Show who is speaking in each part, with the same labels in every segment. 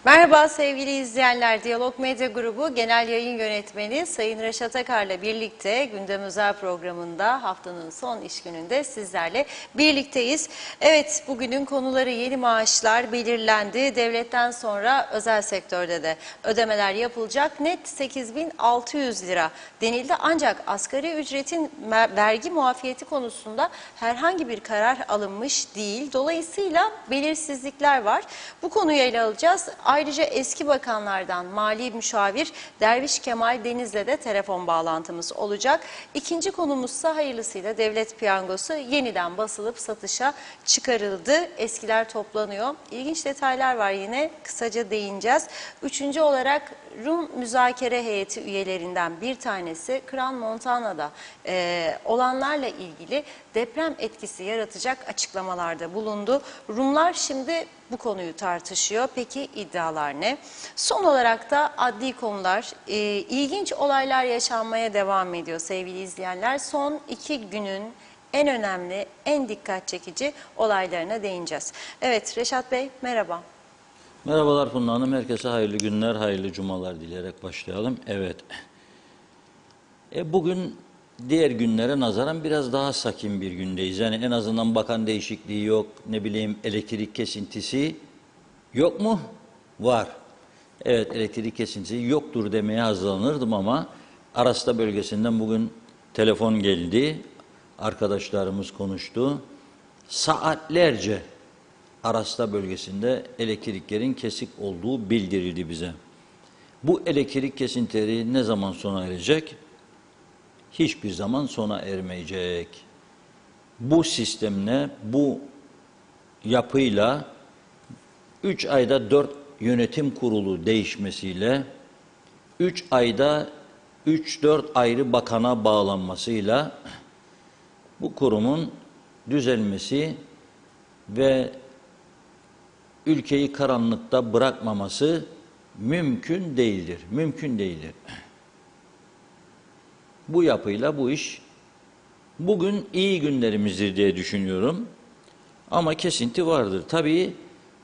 Speaker 1: Merhaba sevgili izleyenler. Diyalog Medya Grubu Genel Yayın Yönetmeni Sayın Reşat Akar'la birlikte Gündem Özel programında haftanın son iş gününde sizlerle birlikteyiz. Evet, bugünün konuları yeni maaşlar belirlendi. Devletten sonra özel sektörde de ödemeler yapılacak. Net 8.600 lira denildi. Ancak asgari ücretin vergi muafiyeti konusunda herhangi bir karar alınmış değil. Dolayısıyla belirsizlikler var. Bu konuyu ele alacağız. Ayrıca eski bakanlardan Mali Müşavir Derviş Kemal Deniz'le de telefon bağlantımız olacak. İkinci konumuzsa hayırlısıyla devlet piyangosu yeniden basılıp satışa çıkarıldı. Eskiler toplanıyor. İlginç detaylar var, yine kısaca değineceğiz. Üçüncü olarak Rum müzakere heyeti üyelerinden bir tanesi Kran Montana'da olanlarla ilgili deprem etkisi yaratacak açıklamalarda bulundu. Rumlar şimdi bu konuyu tartışıyor. Peki iddialar ne? Son olarak da adli konular, ilginç olaylar yaşanmaya devam ediyor sevgili izleyenler. Son 2 günün en önemli, en dikkat çekici olaylarına değineceğiz. Evet Reşat Bey, merhaba.
Speaker 2: Merhabalar Funda Hanım. Herkese hayırlı günler, hayırlı cumalar dileyerek başlayalım. Evet. Bugün diğer günlere nazaran biraz daha sakin bir gündeyiz. Yani en azından bakan değişikliği yok, ne bileyim elektrik kesintisi yok mu? Var. Evet, elektrik kesintisi yoktur demeye hazırlanırdım ama Arasta bölgesinden bugün telefon geldi. Arkadaşlarımız konuştu. Saatlerce Arasta bölgesinde elektriklerin kesik olduğu bildirildi bize. Bu elektrik kesintileri ne zaman sona erecek? Hiçbir zaman sona ermeyecek. Bu sistemle, bu yapıyla 3 ayda 4 yönetim kurulu değişmesiyle, 3 ayda 3-4 ayrı bakana bağlanmasıyla bu kurumun düzelmesi ve ülkeyi karanlıkta bırakmaması mümkün değildir. Mümkün değildir. Bu yapıyla bu iş bugün iyi günlerimizdir diye düşünüyorum. Ama kesinti vardır. Tabii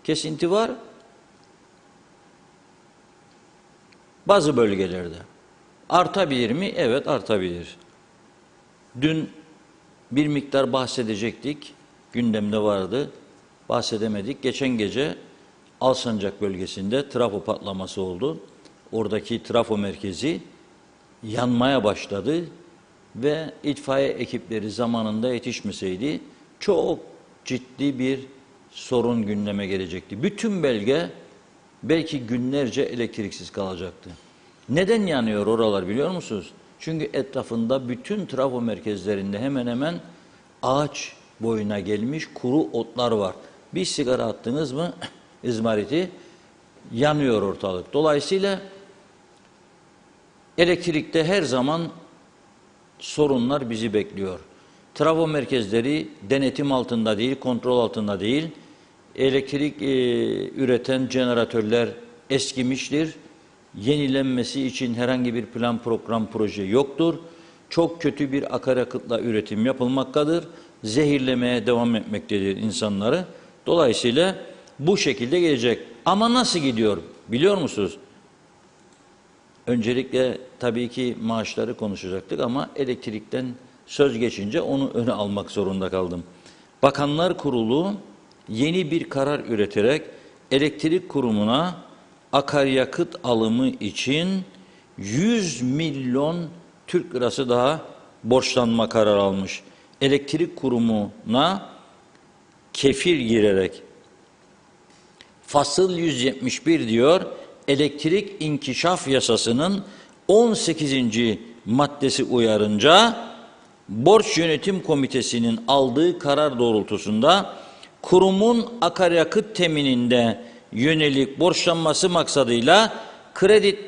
Speaker 2: kesinti var bazı bölgelerde. Artabilir mi? Evet, artabilir. Dün bir miktar bahsedecektik. Gündemde vardı. Bahsedemedik. Geçen gece Alsancak bölgesinde trafo patlaması oldu. Oradaki trafo merkezi yanmaya başladı ve itfaiye ekipleri zamanında yetişmeseydi çok ciddi bir sorun gündeme gelecekti. Bütün bölge belki günlerce elektriksiz kalacaktı. Neden yanıyor oralar biliyor musunuz? Çünkü etrafında bütün trafo merkezlerinde hemen hemen ağaç boyuna gelmiş kuru otlar var. Bir sigara attınız mı izmariti yanıyor ortalık. Dolayısıyla elektrikte her zaman sorunlar bizi bekliyor. Trafo merkezleri denetim altında değil, kontrol altında değil. Elektrik üreten jeneratörler eskimiştir. Yenilenmesi için herhangi bir plan, program, proje yoktur. Çok kötü bir akaryakıtla üretim yapılmaktadır. Zehirlemeye devam etmektedir insanları. Dolayısıyla bu şekilde gelecek. Ama nasıl gidiyor biliyor musunuz? Öncelikle tabii ki maaşları konuşacaktık ama elektrikten söz geçince onu öne almak zorunda kaldım. Bakanlar Kurulu yeni bir karar üreterek elektrik kurumuna akaryakıt alımı için 100 milyon Türk lirası daha borçlanma kararı almış. Elektrik kurumuna kefil girerek fasıl 171 diyor, elektrik inkişaf yasasının 18. maddesi uyarınca Borç Yönetim Komitesi'nin aldığı karar doğrultusunda kurumun akaryakıt temininde yönelik borçlanması maksadıyla Credit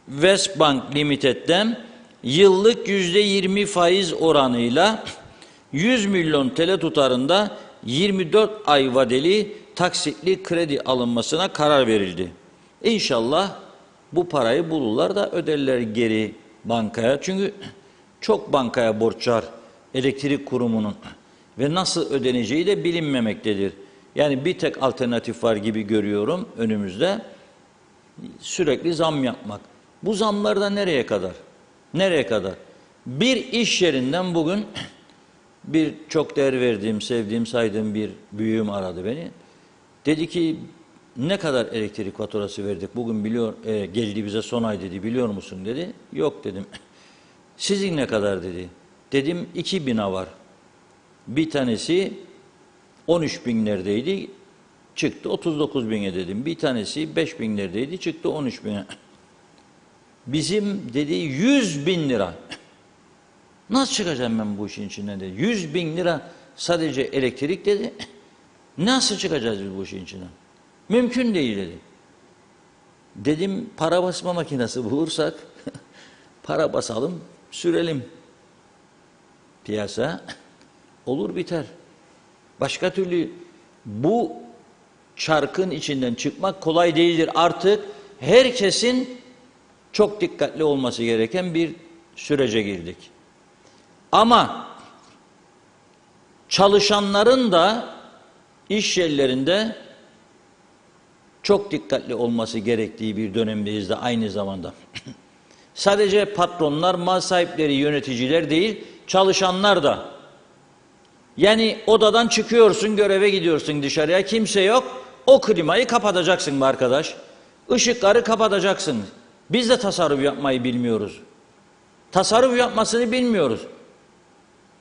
Speaker 2: Westbank Limited'den yıllık %20 faiz oranıyla 100 milyon TL tutarında 24 ay vadeli taksitli kredi alınmasına karar verildi. İnşallah bu parayı bulurlar da öderler geri bankaya. Çünkü çok bankaya borç var elektrik kurumunun ve nasıl ödeneceği de bilinmemektedir. Yani bir tek alternatif var gibi görüyorum önümüzde. Sürekli zam yapmak. Bu zamlar da nereye kadar? Nereye kadar? Bir iş yerinden bugün bir çok değer verdiğim, sevdiğim, saydığım bir büyüğüm aradı beni. Dedi ki ne kadar elektrik faturası verdik bugün geldi bize son ay dedi, biliyor musun dedi. Yok dedim. Sizin ne kadar dedi. Dedim 2 bina var. Bir tanesi 13 binlerdeydi, çıktı 39 bine dedim. Bir tanesi 5 binlerdeydi, çıktı 13 bine. Bizim dedi 100 bin lira. Nasıl çıkacağım ben bu işin içinden dedi. 100 bin lira sadece elektrik dedi. Nasıl çıkacağız biz bu işin içinden? Mümkün değil dedi. Dedim para basma makinesi bulursak para basalım, sürelim. Piyasa olur biter. Başka türlü bu çarkın içinden çıkmak kolay değildir. Artık herkesin çok dikkatli olması gereken bir sürece girdik. Ama çalışanların da iş yerlerinde çok dikkatli olması gerektiği bir dönemdeyiz de aynı zamanda. Sadece patronlar, mal sahipleri, yöneticiler değil, çalışanlar da. Yani odadan çıkıyorsun, göreve gidiyorsun dışarıya, kimse yok. O klimayı kapatacaksın be arkadaş. Işıkları kapatacaksın. Biz de tasarruf yapmayı bilmiyoruz. Tasarruf yapmasını bilmiyoruz.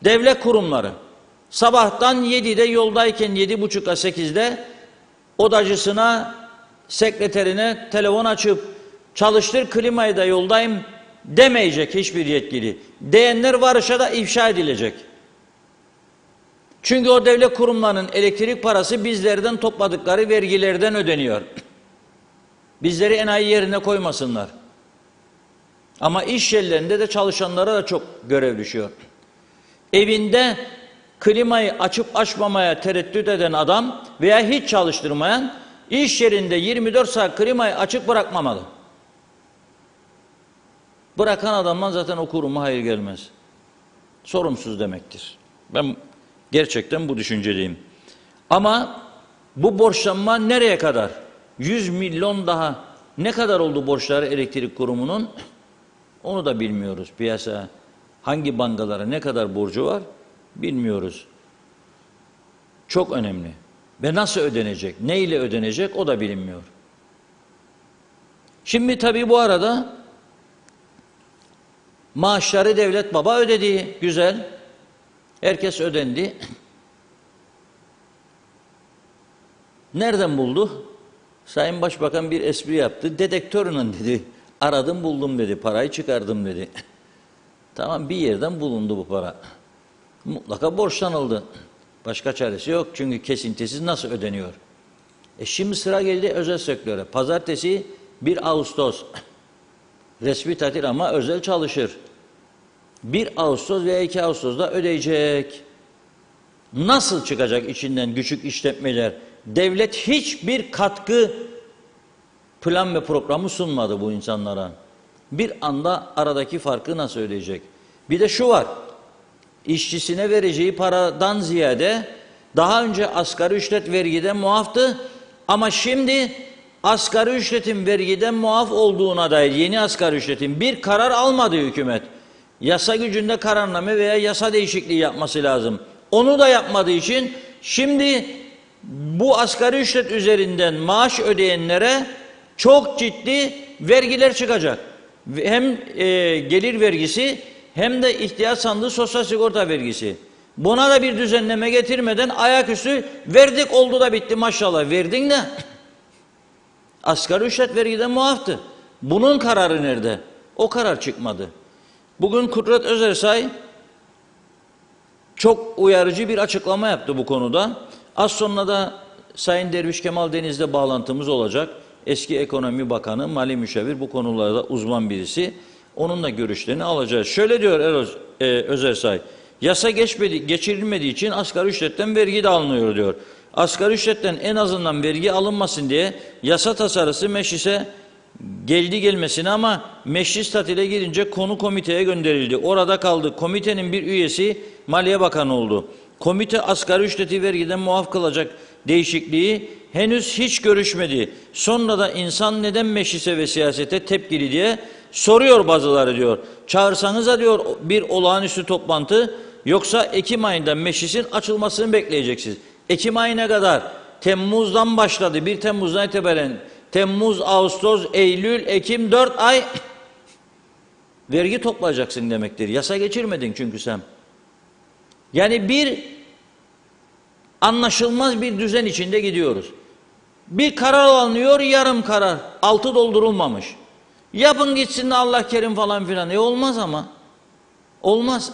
Speaker 2: Devlet kurumları sabahtan 7'de yoldayken 7.30'a 8'de odacısına, sekreterine telefon açıp çalıştır klimayı da yoldayım demeyecek hiçbir yetkili. Diyenler varışa da ifşa edilecek. Çünkü o devlet kurumlarının elektrik parası bizlerden topladıkları vergilerden ödeniyor. Bizleri enayi yerine koymasınlar. Ama iş yerlerinde de çalışanlara da çok görev düşüyor. Evinde klimayı açıp açmamaya tereddüt eden adam veya hiç çalıştırmayan iş yerinde 24 saat klimayı açık bırakmamalı. Bırakan adamdan zaten o kuruma hayır gelmez. Sorumsuz demektir. Ben gerçekten bu düşünceliyim. Ama bu borçlanma nereye kadar? 100 milyon daha ne kadar oldu borçları elektrik kurumunun? Onu da bilmiyoruz. Piyasa hangi bankalara ne kadar borcu var bilmiyoruz. Çok önemli. Ve nasıl ödenecek, ne ile ödenecek o da bilinmiyor. Şimdi tabii bu arada maaşları devlet baba ödedi. Güzel. Herkes ödendi. Nereden buldu? Sayın Başbakan bir espri yaptı. Dedektörle dedi. Aradım buldum dedi. Parayı çıkardım dedi. Tamam, bir yerden bulundu bu para. Mutlaka borçlanıldı. Başka çaresi yok. Çünkü kesintisiz nasıl ödeniyor? Şimdi sıra geldi özel sektöre. Pazartesi 1 Ağustos. Resmi tatil ama özel çalışır. 1 Ağustos veya 2 Ağustos'da ödeyecek. Nasıl çıkacak içinden küçük işletmeler? Devlet hiçbir katkı plan ve programı sunmadı bu insanlara. Bir anda aradaki farkı nasıl ödeyecek? Bir de şu var. İşçisine vereceği paradan ziyade daha önce asgari ücret vergiden muaftı ama şimdi asgari ücretin vergiden muaf olduğuna dair yeni asgari ücretin bir karar almadı hükümet. Yasa gücünde kararname veya yasa değişikliği yapması lazım. Onu da yapmadığı için şimdi bu asgari ücret üzerinden maaş ödeyenlere çok ciddi vergiler çıkacak. Hem gelir vergisi hem de ihtiyaç sandığı sosyal sigorta vergisi. Buna da bir düzenleme getirmeden ayaküstü verdik oldu da bitti maşallah. Verdin de asgari ücret vergiden muaftı. Bunun kararı nerede? O karar çıkmadı. Bugün Kudret Özersay çok uyarıcı bir açıklama yaptı bu konuda. Az sonra da Sayın Derviş Kemal Deniz'le bağlantımız olacak. Eski Ekonomi Bakanı, Mali Müşavir, bu konularda uzman birisi. Onun da görüşlerini alacağız. Şöyle diyor Özersay, yasa geçirilmediği için asgari ücretten vergi de alınıyor diyor. Asgari ücretten en azından vergi alınmasın diye yasa tasarısı meclise gelmesine ama meclis tatile girince konu komiteye gönderildi. Orada kaldı. Komitenin bir üyesi Maliye Bakanı oldu. komite asgari ücreti vergiden muaf kılacak değişikliği henüz hiç görüşmedi. Sonra da insan neden meclise ve siyasete tepkili diye soruyor bazıları diyor. Çağırsanıza diyor bir olağanüstü toplantı, yoksa Ekim ayında meclisin açılmasını bekleyeceksiniz. Ekim ayına kadar, Temmuz'dan başladı. 1 Temmuz'dan itibaren Temmuz, Ağustos, Eylül, Ekim 4 ay vergi toplayacaksın demektir. Yasa geçirmedin çünkü sen. Yani bir anlaşılmaz bir düzen içinde gidiyoruz. Bir karar alınıyor, yarım karar. Altı doldurulmamış. Yapın gitsin de Allah kerim falan filan. Olmaz ama. Olmaz.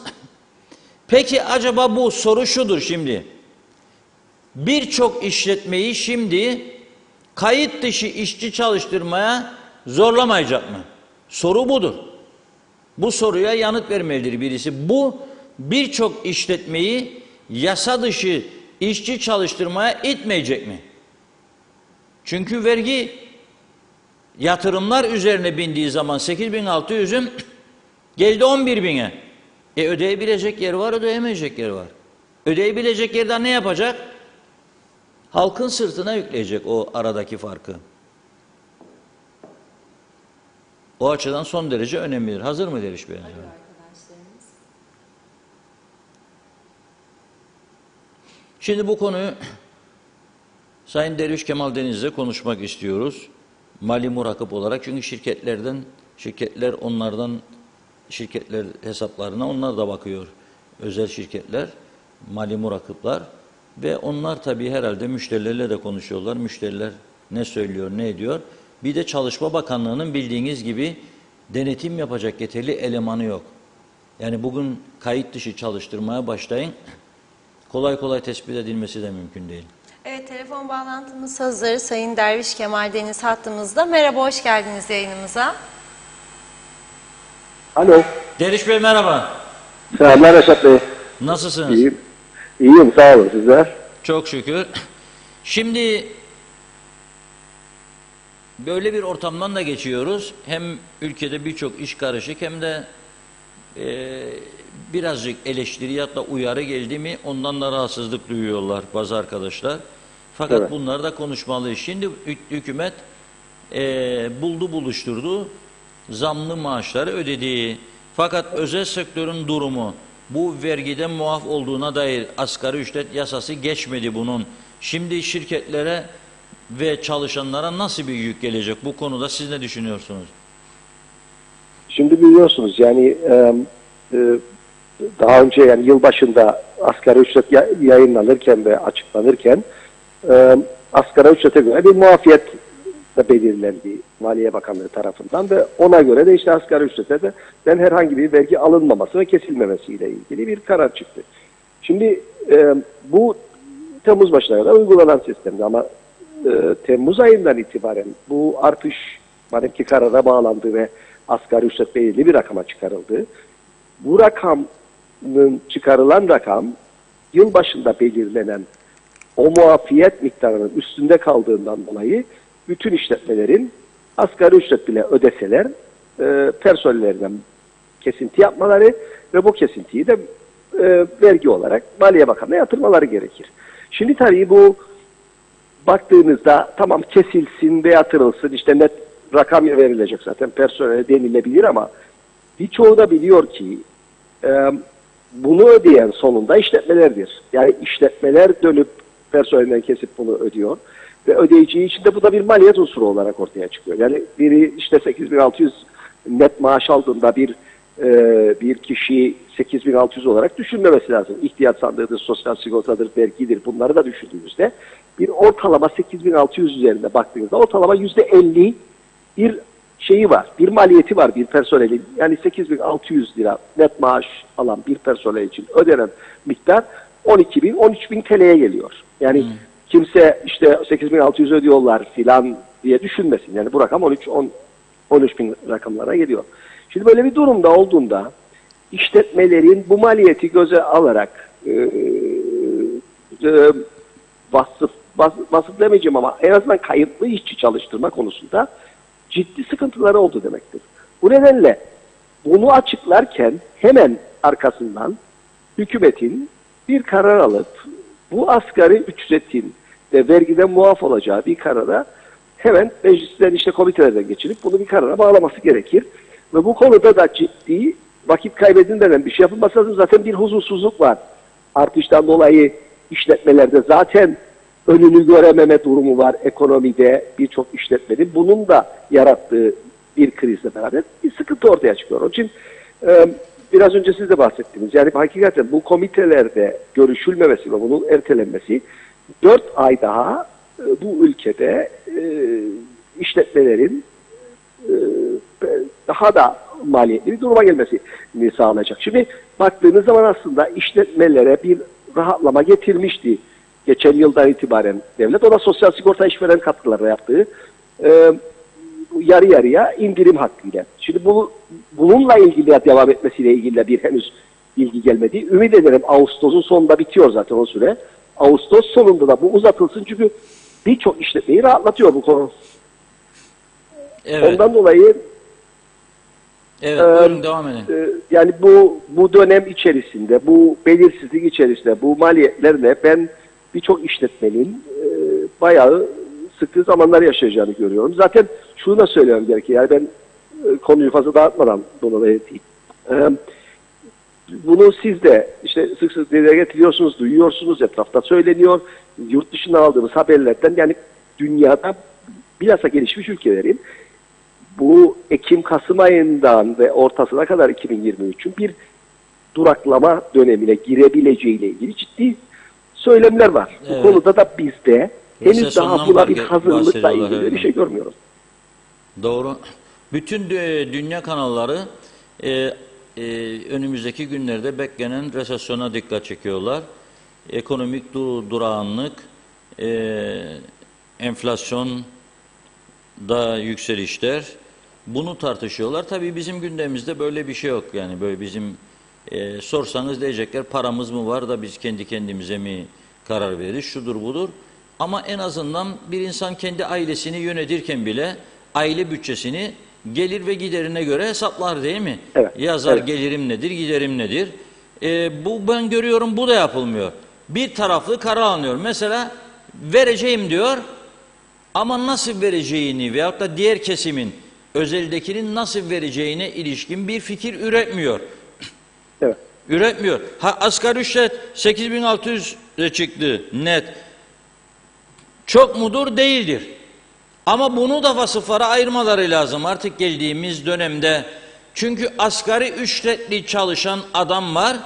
Speaker 2: Peki acaba bu soru şudur şimdi. Birçok işletmeyi şimdi kayıt dışı işçi çalıştırmaya zorlamayacak mı? Soru budur. Bu soruya yanıt vermelidir birisi. Bu birçok işletmeyi yasa dışı işçi çalıştırmaya itmeyecek mi? Çünkü vergi yatırımlar üzerine bindiği zaman 8.600'ün geldi 11.000'e. Ödeyebilecek yer var, ödeyemeyecek yer var. Ödeyebilecek yerden ne yapacak? Halkın sırtına yükleyecek o aradaki farkı. O açıdan son derece önemlidir. Hazır mı Deriş Bey? Şimdi bu konuyu Sayın Derviş Kemal Deniz'le konuşmak istiyoruz. Mali murakip olarak, çünkü şirketler hesaplarına onlar da bakıyor. Özel şirketler, mali murakipler ve onlar tabii herhalde müşterilerle de konuşuyorlar. Müşteriler ne söylüyor, ne ediyor. Bir de Çalışma Bakanlığı'nın bildiğiniz gibi denetim yapacak yeterli elemanı yok. Yani bugün kayıt dışı çalıştırmaya başlayın, kolay kolay tespit edilmesi de mümkün değil.
Speaker 1: Evet, telefon bağlantımız hazır. Sayın Derviş Kemal Deniz hattımızda. Merhaba, hoş geldiniz yayınımıza.
Speaker 3: Alo.
Speaker 2: Deriş Bey merhaba.
Speaker 3: Selamlar Reşat Bey.
Speaker 2: Nasılsınız?
Speaker 3: İyiyim. İyiyim, sağ olun sizler.
Speaker 2: Çok şükür. Şimdi böyle bir ortamdan da geçiyoruz. Hem ülkede birçok iş karışık, hem de birazcık eleştiri hatta uyarı geldi mi ondan da rahatsızlık duyuyorlar bazı arkadaşlar. Fakat
Speaker 3: Evet.
Speaker 2: bunları da konuşmalıyız. Şimdi hükümet buluşturdu, zamlı maaşları ödediği. Fakat özel sektörün durumu, bu vergiden muaf olduğuna dair asgari ücret yasası geçmedi bunun. Şimdi şirketlere ve çalışanlara nasıl bir yük gelecek? Bu konuda siz ne düşünüyorsunuz?
Speaker 3: Şimdi biliyorsunuz yani daha önce yani yılbaşında asgari ücret yayınlanırken ve açıklanırken asgari ücrete göre bir muafiyet de belirlendi Maliye Bakanlığı tarafından ve ona göre de işte asgari ücrete de herhangi bir vergi alınmaması ve kesilmemesiyle ilgili bir karar çıktı. Şimdi bu Temmuz başına kadar uygulanan sistemdi ama Temmuz ayından itibaren bu artış madem ki karara bağlandı ve asgari ücret belirli bir rakama çıkarıldı. Bu rakamın çıkarılan rakam yıl başında belirlenen o muafiyet miktarının üstünde kaldığından dolayı bütün işletmelerin asgari ücret bile ödeseler personellerinden kesinti yapmaları ve bu kesintiyi de vergi olarak Maliye Bakanlığı'na yatırmaları gerekir. Şimdi tabii bu baktığınızda tamam kesilsin ve yatırılsın işte net rakam verilecek zaten personele denilebilir ama birçoğu da biliyor ki bunu ödeyen sonunda işletmelerdir. Yani işletmeler dönüp personelinden kesip bunu ödüyor ve ödeyeceği için de bu da bir maliyet unsuru olarak ortaya çıkıyor. Yani biri işte 8.600 net maaş aldığında bir kişi 8.600 olarak düşünmemesi lazım. İhtiyaç sandığıdır, sosyal sigortadır, vergidir, bunları da düşündüğümüzde bir ortalama 8.600 üzerinde baktığınızda ortalama %50 bir şeyi var, bir maliyeti var bir personelin. Yani 8.600 lira net maaş alan bir personel için ödenen miktar 12.000, 13.000 TL'ye geliyor. Yani kimse işte 8.600 ödüyorlar filan diye düşünmesin. Yani bu rakam 13.000 rakamlara geliyor. Şimdi böyle bir durumda olduğunda işletmelerin bu maliyeti göze alarak vasıf demeyeceğim ama en azından kayıtlı işçi çalıştırma konusunda ciddi sıkıntıları oldu demektir. Bu nedenle bunu açıklarken hemen arkasından hükümetin bir karar alıp bu asgari ücretin ve vergiden muaf olacağı bir karara hemen meclisten işte komitelerden geçirip bunu bir karara bağlaması gerekir. Ve bu konuda da ciddi vakit kaybedilmeden bir şey yapılması lazım. Zaten bir huzursuzluk var. Artıştan dolayı işletmelerde zaten önünü görememe durumu var ekonomide birçok işletmenin. Bunun da yarattığı bir krizle beraber bir sıkıntı ortaya çıkıyor. Onun için biraz önce siz de bahsettiniz. Yani hakikaten bu komitelerde görüşülmemesi ve bunun ertelenmesi 4 ay daha bu ülkede işletmelerin daha da maliyetli bir duruma gelmesini sağlayacak. Şimdi baktığınız zaman aslında işletmelere bir rahatlama getirmişti. Geçen yıldan itibaren devlet. O da sosyal sigorta işveren katkılarla yaptığı yarı yarıya indirim hakkıyla. Şimdi bununla ilgili devam etmesiyle ilgili de bir henüz bilgi gelmedi. Ümit ederim Ağustos'un sonunda bitiyor zaten o süre. Ağustos sonunda da bu uzatılsın çünkü birçok işletmeyi rahatlatıyor bu konu.
Speaker 2: Evet.
Speaker 3: Ondan dolayı
Speaker 2: buyurun devam edin.
Speaker 3: yani bu dönem içerisinde, bu belirsizlik içerisinde, bu maliyetlerle ben birçok işletmenin bayağı sıktığı zamanlar yaşayacağını görüyorum. Zaten şunu da söylemem gerekiyor. Yani ben konuyu fazla dağıtmadan bunu da edeyim. Bunu siz de işte sık sık dile getiriyorsunuz, duyuyorsunuz, etrafta söyleniyor. Yurt dışından aldığımız haberlerden yani dünyada bilhassa gelişmiş ülkelerin bu Ekim-Kasım ayından ve ortasına kadar 2023'ün bir duraklama dönemine girebileceğiyle ilgili ciddi söylemler var.
Speaker 2: Evet.
Speaker 3: Bu konuda da bizde henüz daha buna bir hazırlıkla
Speaker 2: bahsediyorlar,
Speaker 3: ilgili bir şey görmüyoruz.
Speaker 2: Doğru. Bütün dünya kanalları önümüzdeki günlerde beklenen resesyona dikkat çekiyorlar. Ekonomik durağanlık, enflasyon da yükselişler. Bunu tartışıyorlar. Tabii bizim gündemimizde böyle bir şey yok. Yani böyle bizim sorsanız diyecekler paramız mı var da biz kendi kendimize mi karar veririz? Şudur budur. Ama en azından bir insan kendi ailesini yönetirken bile aile bütçesini gelir ve giderine göre hesaplar değil mi?
Speaker 3: Evet,
Speaker 2: Yazar
Speaker 3: evet.
Speaker 2: gelirim nedir, giderim nedir? Bu ben görüyorum bu da yapılmıyor. Bir taraflı karar alınıyor. Mesela vereceğim diyor ama nasıl vereceğini veyahut da diğer kesimin özeldekinin nasıl vereceğine ilişkin bir fikir üretmiyor.
Speaker 3: Evet.
Speaker 2: Üretmiyor. Asgari ücret 8.600 çıktı net. Çok mudur? Değildir. Ama bunu da vasıflara ayırmaları lazım artık geldiğimiz dönemde. Çünkü asgari ücretli çalışan adam var.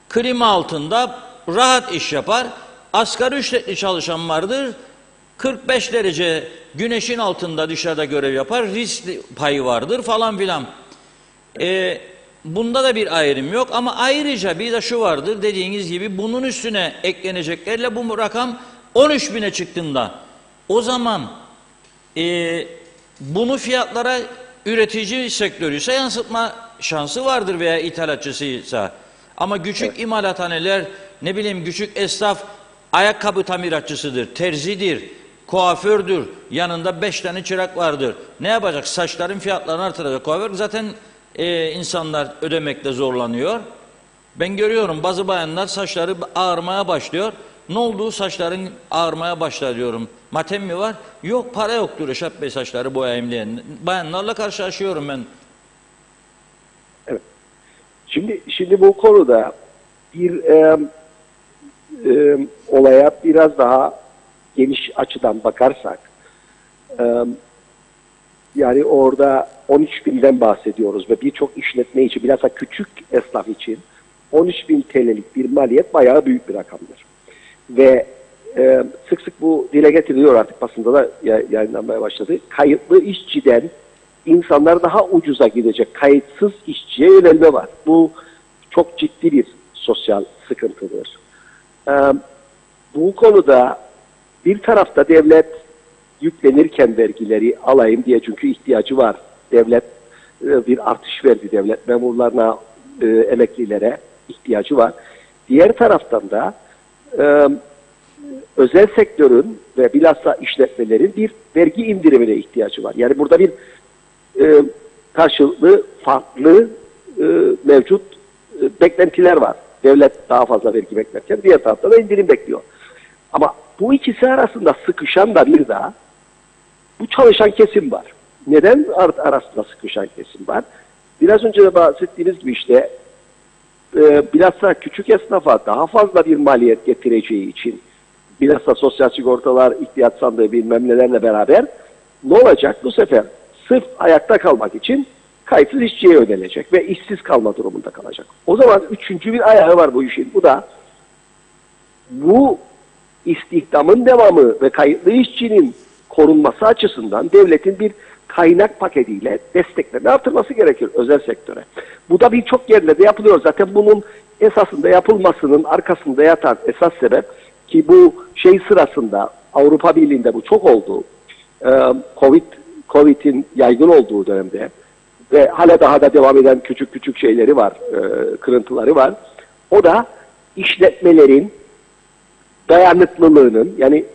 Speaker 2: Klima altında rahat iş yapar. Asgari ücretli çalışan vardır. 45 derece güneşin altında dışarıda görev yapar. Risk payı vardır falan filan. Bunda da bir ayrım yok ama ayrıca bir de şu vardır dediğiniz gibi bunun üstüne ekleneceklerle bu rakam 13.000'e çıktığında o zaman bunu fiyatlara üretici sektörüyse yansıtma şansı vardır veya ithalatçısıysa. Ama küçük imalathaneler ne bileyim küçük esnaf ayakkabı tamiratçısıdır, terzidir, kuafördür. Yanında 5 tane çırak vardır. Ne yapacak? Saçların fiyatlarını artıracak. Kuaför zaten insanlar ödemekte zorlanıyor. Ben görüyorum bazı bayanlar saçları ağarmaya başlıyor. Ne oldu saçların ağarmaya başlar diyorum. Matem mi var? Yok para yoktur Reşat Bey saçları boyayayım diyen. Bayanlarla karşılaşıyorum ben.
Speaker 3: Evet. Şimdi bu konuda bir olaya biraz daha geniş açıdan bakarsak yani orada 13.000'den bahsediyoruz ve birçok işletme için bilhassa küçük esnaf için 13.000 TL'lik bir maliyet bayağı büyük bir rakamdır. Ve sık sık bu dile getiriliyor artık basında da yayınlanmaya başladı. Kayıtlı işçiden insanlar daha ucuza gidecek kayıtsız işçiye yönelme var. Bu çok ciddi bir sosyal sıkıntıdır. Bu konuda bir tarafta devlet yüklenirken vergileri alayım diye çünkü ihtiyacı var. Devlet bir artış verdi devlet memurlarına, emeklilere ihtiyacı var. Diğer taraftan da özel sektörün ve bilhassa işletmelerin bir vergi indirimine ihtiyacı var. Yani burada bir karşılıklı farklı mevcut beklentiler var. Devlet daha fazla vergi beklerken diğer tarafta da indirim bekliyor. Ama bu ikisi arasında sıkışan da bir daha bu çalışan kesim var. Neden arasında sıkışan kesim var? Biraz önce de bahsettiğiniz gibi işte bilhassa küçük esnafa daha fazla bir maliyet getireceği için bilhassa sosyal sigortalar, ihtiyat sandığı bilmem nelerle beraber ne olacak? Bu sefer sırf ayakta kalmak için kayıtsız işçiye ödenecek ve işsiz kalma durumunda kalacak. O zaman üçüncü bir ayağı var bu işin. Bu da bu istihdamın devamı ve kayıtlı işçinin korunması açısından devletin bir kaynak paketiyle desteklerini artırması gerekir özel sektöre. Bu da birçok yerlerde yapılıyor. Zaten bunun esasında yapılmasının arkasında yatan esas sebep ki bu şey sırasında Avrupa Birliği'nde bu çok oldu. Covid'in yaygın olduğu dönemde ve hala daha da devam eden küçük küçük şeyleri var, kırıntıları var. O da işletmelerin dayanıklılığının yani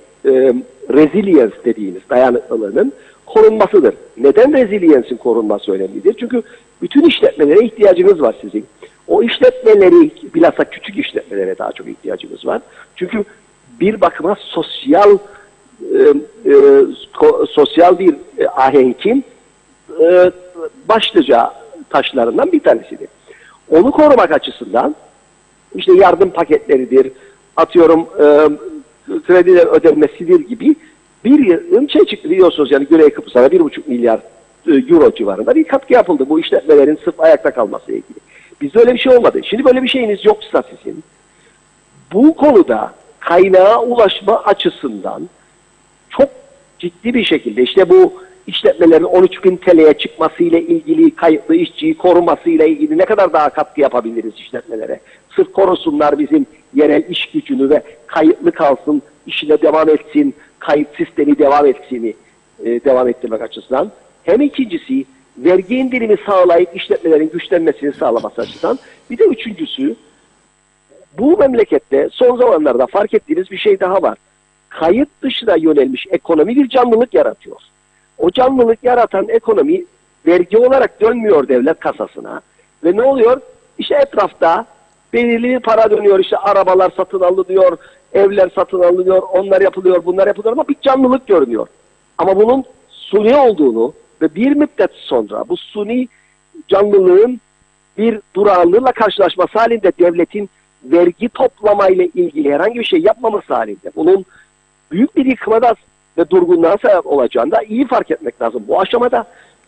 Speaker 3: resilience dediğimiz dayanıklılığının korunmasıdır. Neden resilience'in korunması önemlidir? Çünkü bütün işletmelere ihtiyacınız var sizin. O işletmeleri, bilhassa küçük işletmelere daha çok ihtiyacınız var. Çünkü bir bakıma sosyal bir ahenkin başlıca taşlarından bir tanesidir. Onu korumak açısından işte yardım paketleridir, atıyorum krediler ödenmesidir gibi bir yılın çıktı biliyorsunuz yani Güney Kıbrıs'a 1,5 milyar euro civarında bir katkı yapıldı bu işletmelerin sırf ayakta kalmasıyla ilgili. Bizde öyle bir şey olmadı. Şimdi böyle bir şeyiniz yoksa sizin bu konuda kaynağa ulaşma açısından çok ciddi bir şekilde işte bu işletmelerin 13.000 TL'ye çıkmasıyla ilgili kayıtlı işçiyi korumasıyla ilgili ne kadar daha katkı yapabiliriz işletmelere? Sırf korusunlar bizim yerel iş gücünü ve kayıtlı kalsın, işine devam etsin, kayıt sistemi devam ettirmek açısından. Hem ikincisi vergi indirimi sağlayıp işletmelerin güçlenmesini sağlaması açısından. Bir de üçüncüsü bu memlekette son zamanlarda fark ettiğimiz bir şey daha var. Kayıt dışına yönelmiş ekonomi bir canlılık yaratıyor. O canlılık yaratan ekonomi vergi olarak dönmüyor devlet kasasına. Ve ne oluyor? İşte etrafta belirli bir para dönüyor. İşte arabalar satın alınıyor, evler satın alınıyor, onlar yapılıyor, bunlar yapılıyor ama bir canlılık görünüyor. Ama bunun suni olduğunu ve bir müddet sonra bu suni canlılığın bir durağanlığıyla karşılaşması halinde devletin vergi toplamayla ilgili herhangi bir şey yapmaması halinde bunun büyük bir yıkıma da ve durgunluğa sebep olacağını da iyi fark etmek lazım bu aşamada.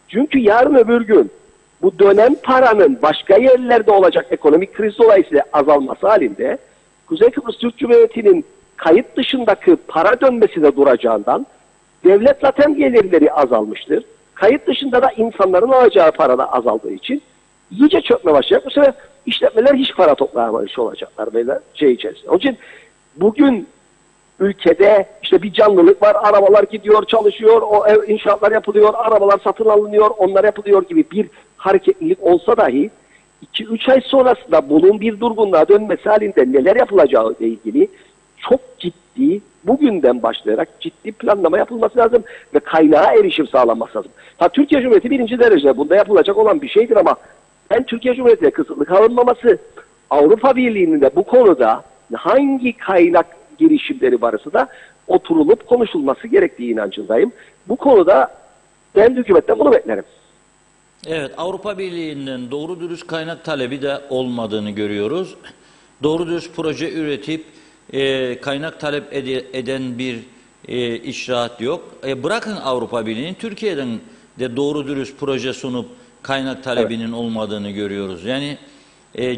Speaker 3: Çünkü yarın öbür gün bu dönem paranın başka yerlerde olacak ekonomik kriz dolayısıyla azalması halinde Kuzey Kıbrıs Türk Cumhuriyeti'nin kayıt dışındaki para dönmesi de duracağından devlet zaten gelirleri azalmıştır. Kayıt dışında da insanların alacağı para da azaldığı için iyice çökme başlayacak. Bu sefer işletmeler hiç para toplayamamış olacaklar böyle şey içerisinde. Onun için bugün ülkede işte bir canlılık var, arabalar gidiyor, çalışıyor, o ev inşaatlar yapılıyor, arabalar satın alınıyor, onlar yapılıyor gibi bir hareketlilik olsa dahi 2-3 ay sonrasında bunun bir durgunluğa dönmesi halinde neler yapılacağı ile ilgili çok ciddi, bugünden başlayarak ciddi planlama yapılması lazım ve kaynağa erişim sağlanması lazım. Türkiye Cumhuriyeti birinci derecede bunda yapılacak olan bir şeydir ama ben Türkiye Cumhuriyeti'ne kısıtlı kalınmaması, Avrupa Birliği'nin de bu konuda hangi kaynak girişimleri varsa da oturulup konuşulması gerektiği inancındayım. Bu konuda ben hükümetten bunu beklerim.
Speaker 2: Evet, Avrupa Birliği'nden doğru dürüst kaynak talebi de olmadığını görüyoruz. Doğru dürüst proje üretip kaynak talep eden bir icraat yok. Bırakın Avrupa Birliği'nin Türkiye'den de doğru dürüst proje sunup kaynak talebinin olmadığını görüyoruz. Yani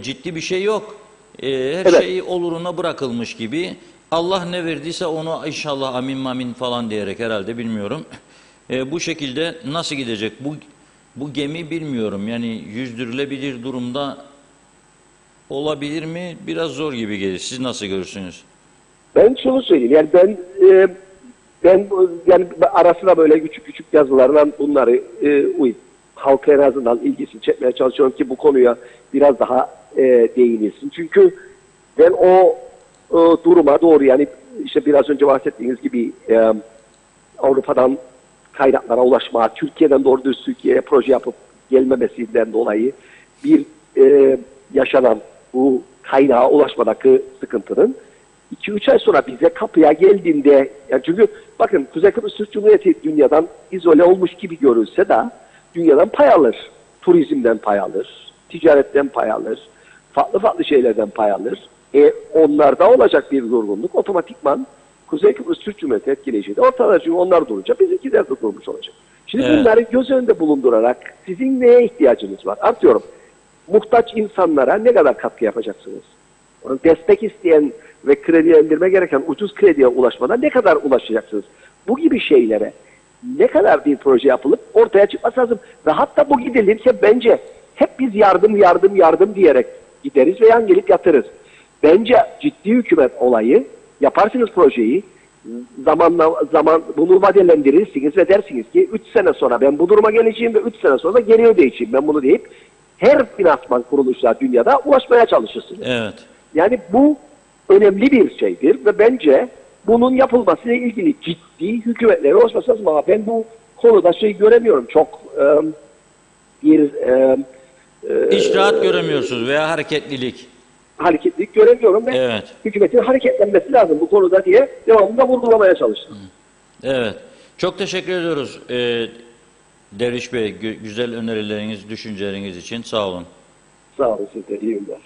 Speaker 2: ciddi bir şey yok. Her şey oluruna bırakılmış gibi. Allah ne verdiyse onu inşallah amin mamin falan diyerek herhalde bilmiyorum. Bu şekilde nasıl gidecek? Bu gemi bilmiyorum. Yani yüzdürülebilir durumda olabilir mi? Biraz zor gibi gelir. Siz nasıl görürsünüz?
Speaker 3: Ben şunu söyleyeyim. Yani ben yani ara sıra böyle küçük küçük yazılarla bunları halka en azından ilgisini çekmeye çalışıyorum ki bu konuya biraz daha değinilsin. Çünkü ben o duruma doğru yani işte biraz önce bahsettiğiniz gibi Avrupa'dan kaynaklara ulaşma, Türkiye'den doğru düz Türkiye'ye proje yapıp gelmemesinden dolayı bir yaşanan bu kaynağa ulaşmadaki sıkıntının 2-3 ay sonra bize kapıya geldiğinde, yani çünkü bakın Kuzey Kıbrıs Türk Cumhuriyeti dünyadan izole olmuş gibi görülse de dünyadan pay alır. Turizmden pay alır, ticaretten pay alır, farklı şeylerden pay alır. Onlarda olacak bir durgunluk otomatikman Kuzey Kıbrıs Türk Cumhuriyeti etkileyeceği. Ortada çünkü onlar durunca bizimkiler de durmuş olacak. Şimdi bunları göz önünde bulundurarak sizin neye ihtiyacınız var? Artıyorum. Muhtaç insanlara ne kadar katkı yapacaksınız? Destek isteyen ve kredilendirme gereken ucuz krediye ulaşmada ne kadar ulaşacaksınız? Bu gibi şeylere ne kadar bir proje yapılıp ortaya çıkması lazım. Ve hatta bu gidilirse bence hep biz yardım diyerek gideriz ve yan gelip yatırız. Bence ciddi hükümet olayı, yaparsınız projeyi, zaman bunu vadelendirirsiniz ve dersiniz ki 3 sene sonra ben bu duruma geleceğim ve 3 sene sonra da geri ödeyeceğim ben bunu deyip her finansman kuruluşlar dünyada ulaşmaya çalışırsınız.
Speaker 2: Evet.
Speaker 3: Yani bu önemli bir şeydir ve bence bunun yapılmasıyla ilgili ciddi hükümetlere ulaşması lazım ama ben bu konuda göremiyorum. Çok
Speaker 2: İçtihat göremiyorsunuz veya hareketlilik.
Speaker 3: Hareketlilik göremiyorum ve
Speaker 2: Evet.
Speaker 3: hükümetin hareketlenmesi lazım bu konuda diye devamında vurgulamaya çalıştım.
Speaker 2: Evet. Çok teşekkür ediyoruz Derviş Bey. Güzel önerileriniz, düşünceleriniz için sağ olun.
Speaker 3: Sağ olun siz de. İyi günler.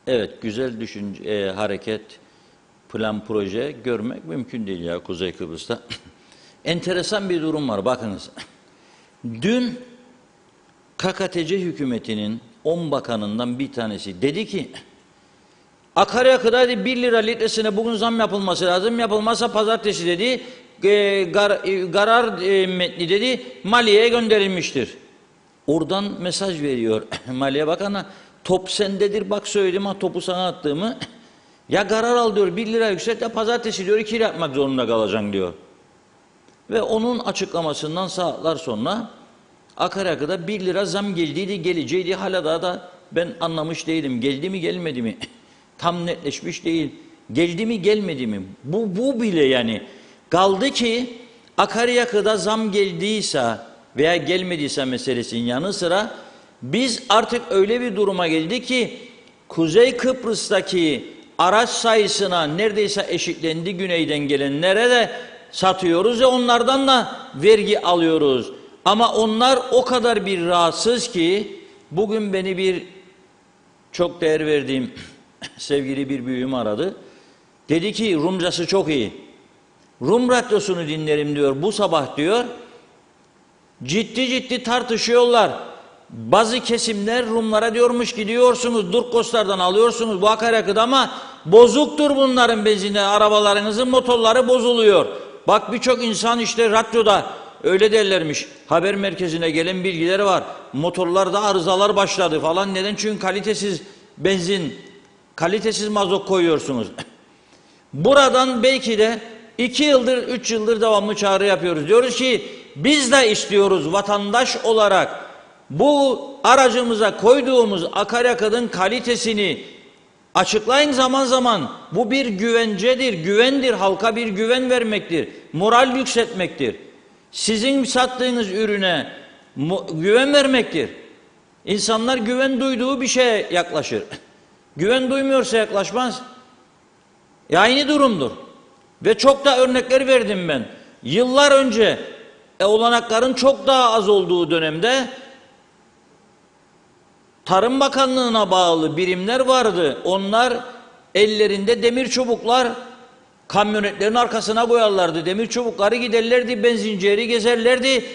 Speaker 2: Evet, güzel düşünce, hareket, plan, proje görmek mümkün değil ya Kuzey Kıbrıs'ta. Enteresan bir durum var, bakınız. Dün KKTC hükümetinin 10 bakanından bir tanesi dedi ki, akaryakıda 1 lira litresine bugün zam yapılması lazım, yapılmazsa pazartesi dedi, karar metni dedi, maliyeye gönderilmiştir. Oradan mesaj veriyor Maliye Bakanı, top sendedir bak söyledim ha topu sana attığımı. Ya karar al diyor 1 lira yükselt ya pazartesi diyor 2 lira yapmak zorunda kalacaksın diyor. Ve onun açıklamasından saatler sonra akaryakıda 1 lira zam geldiydi geleceğiydi hala daha da ben anlamış değilim. Geldi mi gelmedi mi? Tam netleşmiş değil. Geldi mi gelmedi mi? Bu bile yani. Kaldı ki akaryakıda zam geldiyse veya gelmediyse meselesinin yanı sıra biz artık öyle bir duruma geldik ki Kuzey Kıbrıs'taki araç sayısına neredeyse eşitlendi güneyden gelenlere de satıyoruz ve onlardan da vergi alıyoruz. Ama onlar o kadar bir rahatsız ki bugün beni bir çok değer verdiğim sevgili bir büyüğüm aradı. Dedi ki Rumcası çok iyi. Rum radyosunu dinlerim diyor bu sabah diyor. Ciddi tartışıyorlar. Bazı kesimler Rumlara diyormuş gidiyorsunuz Durkoslardan alıyorsunuz bu akaryakıt ama bozuktur bunların benzini arabalarınızın motorları bozuluyor. Bak birçok insan işte radyoda öyle derlermiş. Haber merkezine gelen bilgileri var. Motorlarda arızalar başladı falan. Neden? Çünkü kalitesiz benzin, kalitesiz mazot koyuyorsunuz. Buradan belki de 2 yıldır, 3 yıldır devamlı çağrı yapıyoruz. Diyoruz ki biz de istiyoruz vatandaş olarak bu aracımıza koyduğumuz akaryakıtın kalitesini açıklayın zaman zaman. Bu bir güvencedir, güvendir, halka bir güven vermektir, moral yükseltmektir. Sizin sattığınız ürüne güven vermektir. İnsanlar güven duyduğu bir şeye yaklaşır. Güven duymuyorsa yaklaşmaz. Aynı durumdur. Ve çok da örnekler verdim ben. Yıllar önce olanakların çok daha az olduğu dönemde Tarım Bakanlığı'na bağlı birimler vardı. Onlar ellerinde demir çubuklar kamyonetlerin arkasına koyarlardı. Demir çubukları giderlerdi, benzincileri gezerlerdi.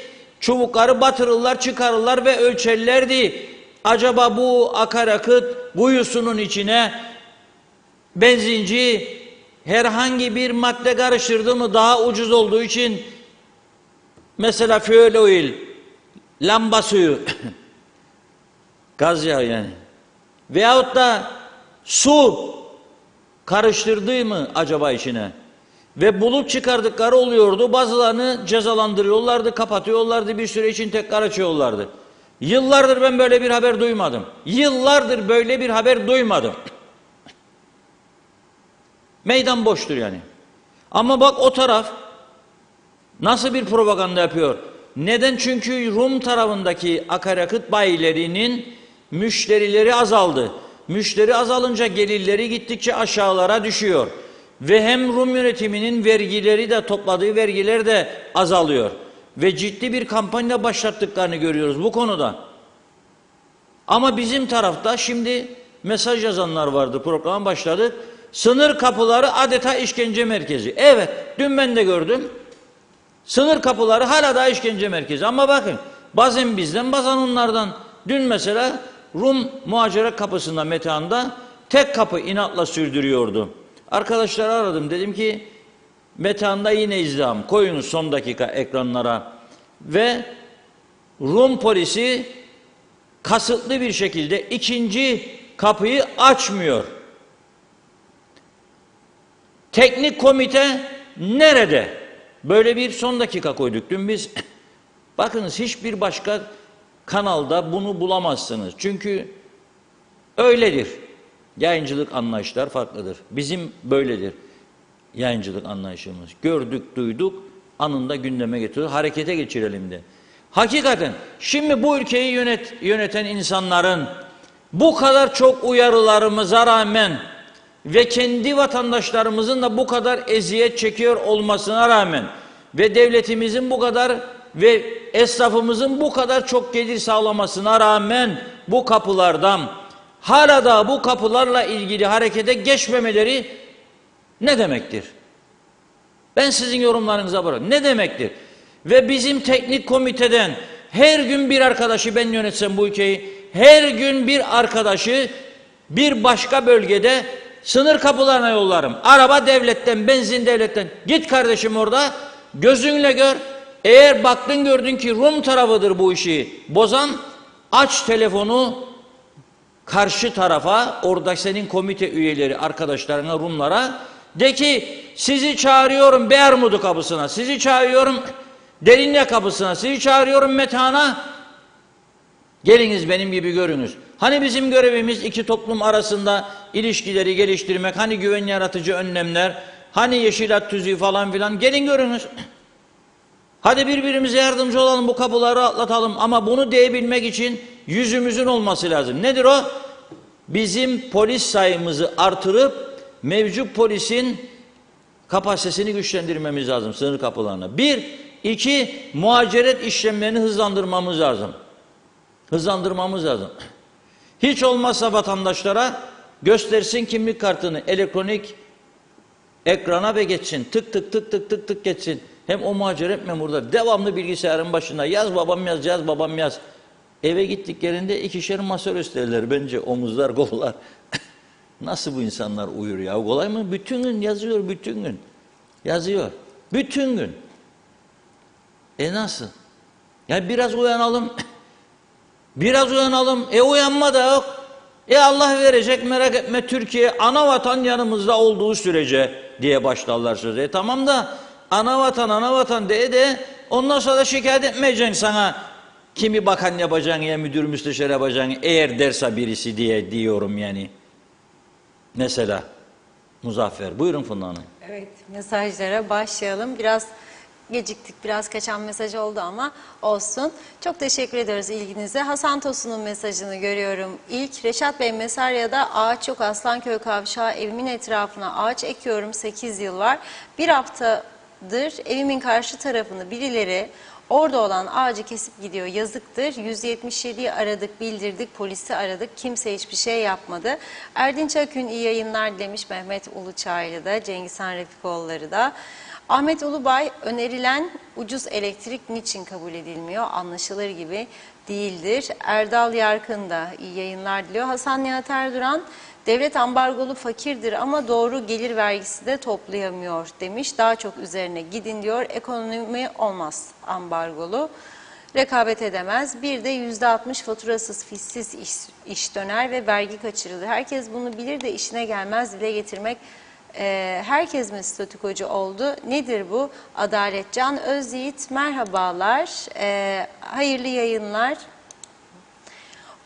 Speaker 2: Çubukları batırırlar, çıkarırlar ve ölçerlerdi. Acaba bu akaryakıt kuyusunun içine benzinci herhangi bir madde karıştırdı mı daha ucuz olduğu için mesela fuel oil, lamba suyu, gaz yağı yani veyahut da su karıştırdı mı acaba içine ve bulup çıkardıkları oluyordu. Bazılarını cezalandırıyorlardı, kapatıyorlardı, bir süre için tekrar açıyorlardı. Yıllardır ben böyle bir haber duymadım. Yıllardır böyle bir haber duymadım. Meydan boştur yani. Ama bak o taraf nasıl bir propaganda yapıyor? Neden? Çünkü Rum tarafındaki akaryakıt bayilerinin müşterileri azaldı. müşteri azalınca gelirleri gittikçe aşağılara düşüyor. Ve hem Rum yönetiminin vergileri de topladığı vergiler de azalıyor. Ve ciddi bir kampanya başlattıklarını görüyoruz bu konuda. Ama bizim tarafta şimdi mesaj yazanlar vardı, programa başladık. Sınır kapıları adeta işkence merkezi. Evet, dün ben de gördüm. Sınır kapıları hala da işkence merkezi. Ama bakın, bazen bizden, bazen onlardan. Dün mesela Rum muhaceret kapısında, Metehan'da tek kapı inatla sürdürüyordu. Arkadaşları aradım, dedim ki Metehan'da yine izdiham, koyunuz son dakika ekranlara. Ve Rum polisi kasıtlı bir şekilde ikinci kapıyı açmıyor. Teknik komite nerede? Böyle bir son dakika koyduk dün biz. Bakınız, hiçbir başka kanalda bunu bulamazsınız. Çünkü öyledir. Yayıncılık anlayışlar farklıdır. Bizim böyledir yayıncılık anlayışımız. Gördük, duyduk, anında gündeme getiriyoruz, harekete geçirelim de. Hakikaten şimdi bu ülkeyi yöneten insanların bu kadar çok uyarılarımıza rağmen ve kendi vatandaşlarımızın da bu kadar eziyet çekiyor olmasına rağmen ve devletimizin bu kadar ve esnafımızın bu kadar çok gelir sağlamasına rağmen bu kapılardan hala da bu kapılarla ilgili harekete geçmemeleri ne demektir? Ben sizin yorumlarınıza bırakıyorum. Ne demektir? Ve bizim teknik komiteden her gün bir arkadaşı, ben yönetsem bu ülkeyi, her gün bir arkadaşı bir başka bölgede sınır kapılarına yollarım. Araba devletten, benzin devletten. Git kardeşim orada, gözünle gör. Eğer baktın gördün ki Rum tarafıdır bu işi bozan, aç telefonu karşı tarafa, orada senin komite üyeleri arkadaşlarına, Rumlara, de ki sizi çağırıyorum Beyarmudu kapısına, sizi çağırıyorum Derince kapısına, sizi çağırıyorum Metehan'a, geliniz benim gibi görünüz. Hani bizim görevimiz iki toplum arasında ilişkileri geliştirmek, hani güven yaratıcı önlemler, hani yeşilat tüzüğü falan filan, gelin görünüz. Hadi birbirimize yardımcı olalım, bu kapıları atlatalım, ama bunu diyebilmek için yüzümüzün olması lazım. Nedir o? Bizim polis sayımızı artırıp mevcut polisin kapasitesini güçlendirmemiz lazım sınır kapılarına. Bir, iki, muhaceret işlemlerini hızlandırmamız lazım. Hızlandırmamız lazım. Hiç olmazsa vatandaşlara göstersin kimlik kartını elektronik ekrana ve geçsin. Tık tık tık tık tık tık geçsin. Hem o muhaceret memuru da devamlı bilgisayarın başında yaz babam yaz, yaz babam yaz. Eve gittiklerinde ikişer masa üstlerler bence, omuzlar, kollar. Nasıl bu insanlar uyur ya? Kolay mı? Bütün gün yazıyor, bütün gün. Yazıyor. Bütün gün. Nasıl? Ya biraz uyanalım. Biraz uyanalım. Uyanma da yok. Allah verecek, merak etme, Türkiye ana vatan yanımızda olduğu sürece diye başlarlar söze. Tamam da ana vatan de ondan sonra da şikayet etmeyeceksin sana. Kimi bakan yapacaksın ya müdür müsteşar yapacaksın eğer derse birisi diye diyorum yani. Mesela Muzaffer. Buyurun Funda Hanım.
Speaker 1: Evet, mesajlara başlayalım. Biraz geciktik, biraz kaçan mesaj oldu ama olsun. Çok teşekkür ediyoruz ilginize. Hasan Tosun'un mesajını görüyorum. İlk Reşat Bey, Mesarya'da ağaç yok. Aslanköy kavşağı, evimin etrafına ağaç ekiyorum. 8 yıl var. Bir haftadır evimin karşı tarafını birileri orada olan ağacı kesip gidiyor. Yazıktır. 177'yi aradık, bildirdik, polisi aradık. Kimse hiçbir şey yapmadı. Erdinç Akün iyi yayınlar demiş. Mehmet Uluçaylı da, Cengizhan Refikoğulları da. Ahmet Ulubay, önerilen ucuz elektrik niçin kabul edilmiyor? Anlaşılır gibi değildir. Erdal Yarkın da iyi yayınlar diliyor. Hasan Nihat Erduran, devlet ambargolu fakirdir ama doğru gelir vergisi de toplayamıyor demiş. Daha çok üzerine gidin diyor. Ekonomi olmaz ambargolu. Rekabet edemez. Bir de %60 faturasız, fişsiz iş döner ve vergi kaçırılır. Herkes bunu bilir de işine gelmez dile getirmek. Herkes mi statükocu oldu? Nedir bu? Adalet. Can Özyiğit, merhabalar. Hayırlı yayınlar.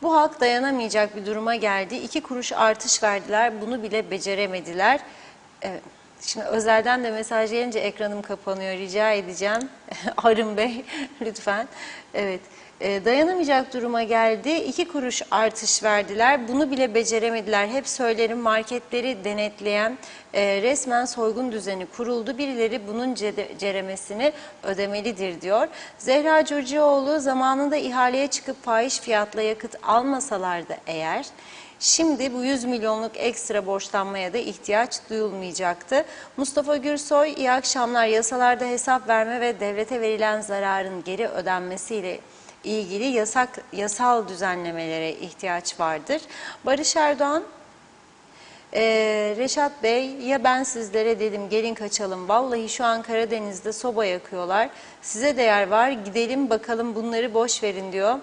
Speaker 1: Bu halk dayanamayacak bir duruma geldi. 2 kuruş artış verdiler. Bunu bile beceremediler. Şimdi özelden de mesaj gelince ekranım kapanıyor. Rica edeceğim. Harun Bey lütfen. Evet. Dayanamayacak duruma geldi. 2 kuruş artış verdiler. Bunu bile beceremediler. Hep söylerim, marketleri denetleyen resmen soygun düzeni kuruldu. Birileri bunun ceremesini ödemelidir diyor. Zehra Curcioğlu zamanında ihaleye çıkıp fahiş fiyatla yakıt almasalardı eğer, şimdi bu 100 milyonluk ekstra borçlanmaya da ihtiyaç duyulmayacaktı. Mustafa Gürsoy, iyi akşamlar. Yasalarda hesap verme ve devlete verilen zararın geri ödenmesiyle ilgili yasal düzenlemelere ihtiyaç vardır. Barış Erdoğan, Reşat Bey, ya ben sizlere dedim gelin kaçalım. Vallahi şu an Karadeniz'de soba yakıyorlar. Size değer var, gidelim bakalım, bunları boş verin diyor.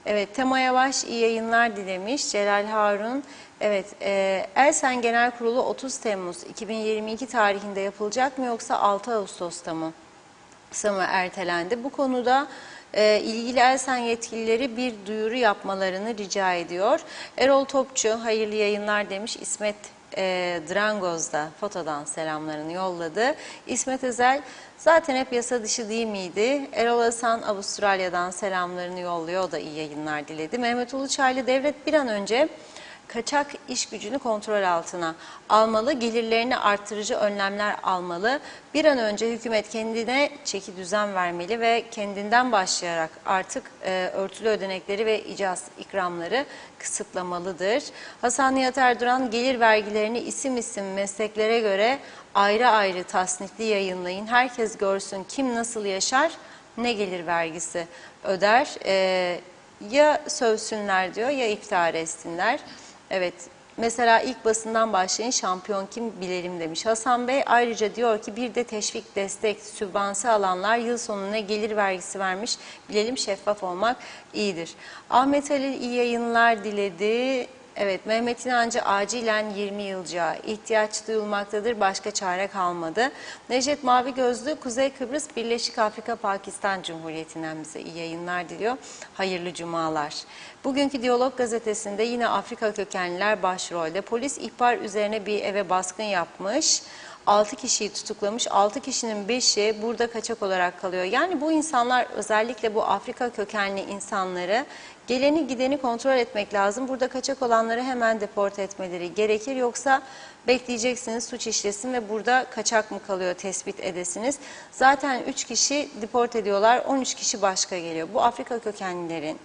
Speaker 1: Evet, Tema Yavaş iyi yayınlar dilemiş. Celal Harun. Evet, Elsen Genel Kurulu 30 Temmuz 2022 tarihinde yapılacak mı yoksa 6 Ağustos'ta mı? Ertelendi. Bu konuda ilgili Elsen yetkilileri bir duyuru yapmalarını rica ediyor. Erol Topçu hayırlı yayınlar demiş. İsmet Drangoz'da fotodan selamlarını yolladı. İsmet Özel zaten hep yasa dışı değil miydi? Erol Hasan Avustralya'dan selamlarını yolluyor. O da iyi yayınlar diledi. Mehmet Uluçaylı, devlet bir an önce kaçak iş gücünü kontrol altına almalı, gelirlerini artırıcı önlemler almalı. Bir an önce hükümet kendine çeki düzen vermeli ve kendinden başlayarak artık örtülü ödenekleri ve icaz ikramları kısıtlamalıdır. Hasan Nihat Erduran, gelir vergilerini isim isim mesleklere göre ayrı ayrı tasnifli yayınlayın. Herkes görsün kim nasıl yaşar, ne gelir vergisi öder. Ya sövsünler diyor ya iftihar etsinler. Evet, mesela ilk basından başlayın, şampiyon kim bilelim demiş. Hasan Bey ayrıca diyor ki bir de teşvik, destek, sübvanse alanlar yıl sonu ne gelir vergisi vermiş bilelim, şeffaf olmak iyidir. Ahmet Halil iyi yayınlar diledi. Evet, Mehmet İnancı acilen 20 yılca ihtiyaç duyulmaktadır. Başka çare kalmadı. Necdet Mavi Gözlü, Kuzey Kıbrıs Birleşik Afrika Pakistan Cumhuriyeti'nden bize iyi yayınlar diliyor. Hayırlı cumalar. Bugünkü Diyalog gazetesinde yine Afrika kökenliler başrolde. Polis ihbar üzerine bir eve baskın yapmış. 6 kişiyi tutuklamış. 6 kişinin 5'i burada kaçak olarak kalıyor. Yani bu insanlar, özellikle bu Afrika kökenli insanları, geleni gideni kontrol etmek lazım. Burada kaçak olanları hemen deport etmeleri gerekir. Yoksa bekleyeceksiniz suç işlesin ve burada kaçak mı kalıyor tespit edesiniz. Zaten 3 kişi deport ediyorlar, 13 kişi başka geliyor. Bu Afrika kökenlilerin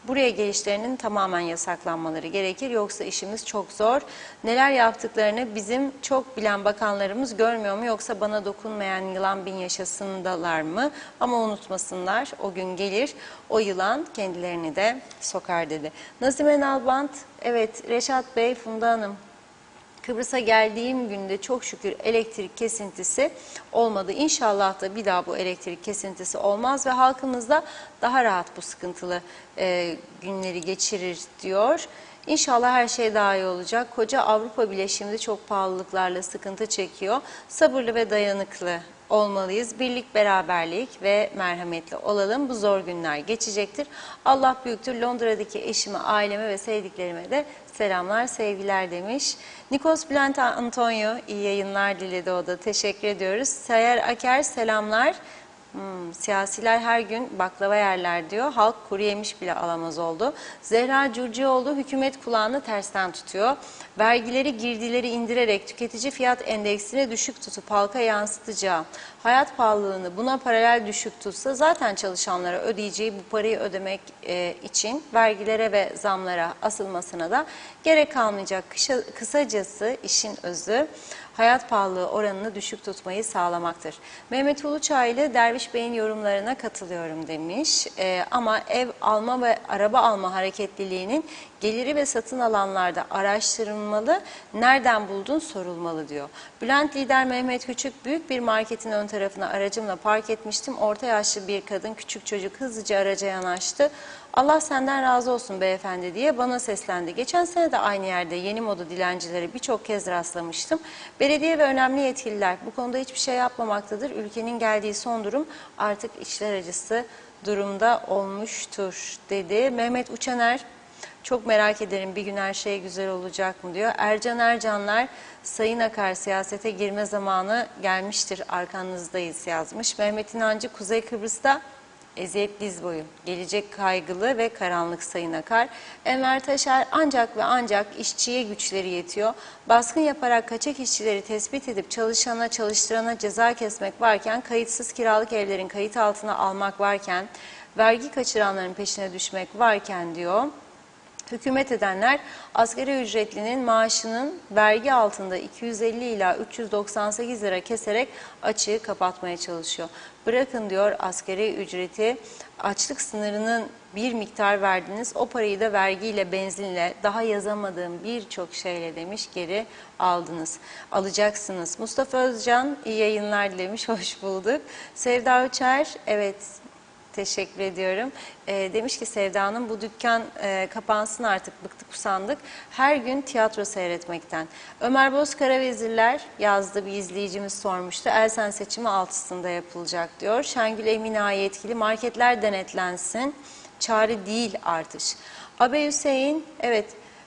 Speaker 1: buraya gelişlerinin tamamen yasaklanmaları gerekir. Yoksa işimiz çok zor. Neler yaptıklarını bizim çok bilen bakanlarımız görmüyor mu? Yoksa bana dokunmayan yılan bin yaşasındalar mı? Ama unutmasınlar, o gün gelir, o yılan kendilerini de sokar dedi. Nazime Nalbant, evet Reşat Bey, Funda Hanım. Kıbrıs'a geldiğim günde çok şükür elektrik kesintisi olmadı. İnşallah da bir daha bu elektrik kesintisi olmaz ve halkımız da daha rahat bu sıkıntılı günleri geçirir diyor. İnşallah her şey daha iyi olacak. Koca Avrupa bile şimdi çok pahalılıklarla sıkıntı çekiyor. Sabırlı ve dayanıklı olmalıyız. Birlik, beraberlik ve merhametli olalım. Bu zor günler geçecektir. Allah büyüktür. Londra'daki eşime, aileme ve sevdiklerime de selamlar, sevgiler demiş. Nikos Bülent Antonio iyi yayınlar diledi, o da. Teşekkür ediyoruz. Seyer Aker selamlar. Siyasiler her gün baklava yerler diyor. Halk kuru yemiş bile alamaz oldu. Zehra Curcioğlu, hükümet kulağını tersten tutuyor. Vergileri, girdileri indirerek tüketici fiyat endeksini düşük tutup halka yansıtacağı hayat pahalılığını buna paralel düşük tutsa zaten çalışanlara ödeyeceği bu parayı ödemek için vergilere ve zamlara asılmasına da gerek kalmayacak. Kısacası işin özü hayat pahalılığı oranını düşük tutmayı sağlamaktır. Mehmet Uluçaylı, Derviş Bey'in yorumlarına katılıyorum demiş. Ama ev alma ve araba alma hareketliliğinin geliri ve satın alanlarda araştırılmalı, nereden buldun sorulmalı diyor. Bülent Lider Mehmet Küçük, büyük bir marketin ön tarafına aracımla park etmiştim. Orta yaşlı bir kadın, küçük çocuk hızlıca araca yanaştı. Allah senden razı olsun beyefendi diye bana seslendi. Geçen sene de aynı yerde yeni moda dilencilere birçok kez rastlamıştım. Belediye ve önemli yetkililer bu konuda hiçbir şey yapmamaktadır. Ülkenin geldiği son durum artık içler acısı durumda olmuştur dedi. Mehmet Uçaner, Çok merak ederim bir gün her şey güzel olacak mı diyor. Ercan Ercanlar, Sayın Akar siyasete girme zamanı gelmiştir, arkanızdayız yazmış. Mehmet İnancı, Kuzey Kıbrıs'ta eziyet diz boyu. Gelecek kaygılı ve karanlık Sayın Akar. Enver Taşer, ancak ve ancak işçiye güçleri yetiyor. Baskın yaparak kaçak işçileri tespit edip çalışana, çalıştırana ceza kesmek varken, kayıtsız kiralık evlerin kayıt altına almak varken, vergi kaçıranların peşine düşmek varken diyor. Hükümet edenler asgari ücretlinin maaşının vergi altında 250 ila 398 lira keserek açığı kapatmaya çalışıyor. Bırakın diyor asgari ücreti, açlık sınırının bir miktar verdiniz, o parayı da vergiyle, benzinle, daha yazamadığım birçok şeyle demiş geri aldınız. Alacaksınız. Mustafa Özcan, iyi yayınlar dilemiş, hoş bulduk. Sevda Uçer, evet, teşekkür ediyorum. Demiş ki Sevda Hanım, bu dükkan kapansın artık, bıktık usandık. Her gün tiyatro seyretmekten. Ömer Bozkara Vezirler yazdı, bir izleyicimiz sormuştu. Ersen seçimi 6'sında yapılacak diyor. Şengül Emina'ya yetkili, marketler denetlensin. Çare değil artış. Abe Hüseyin, evet,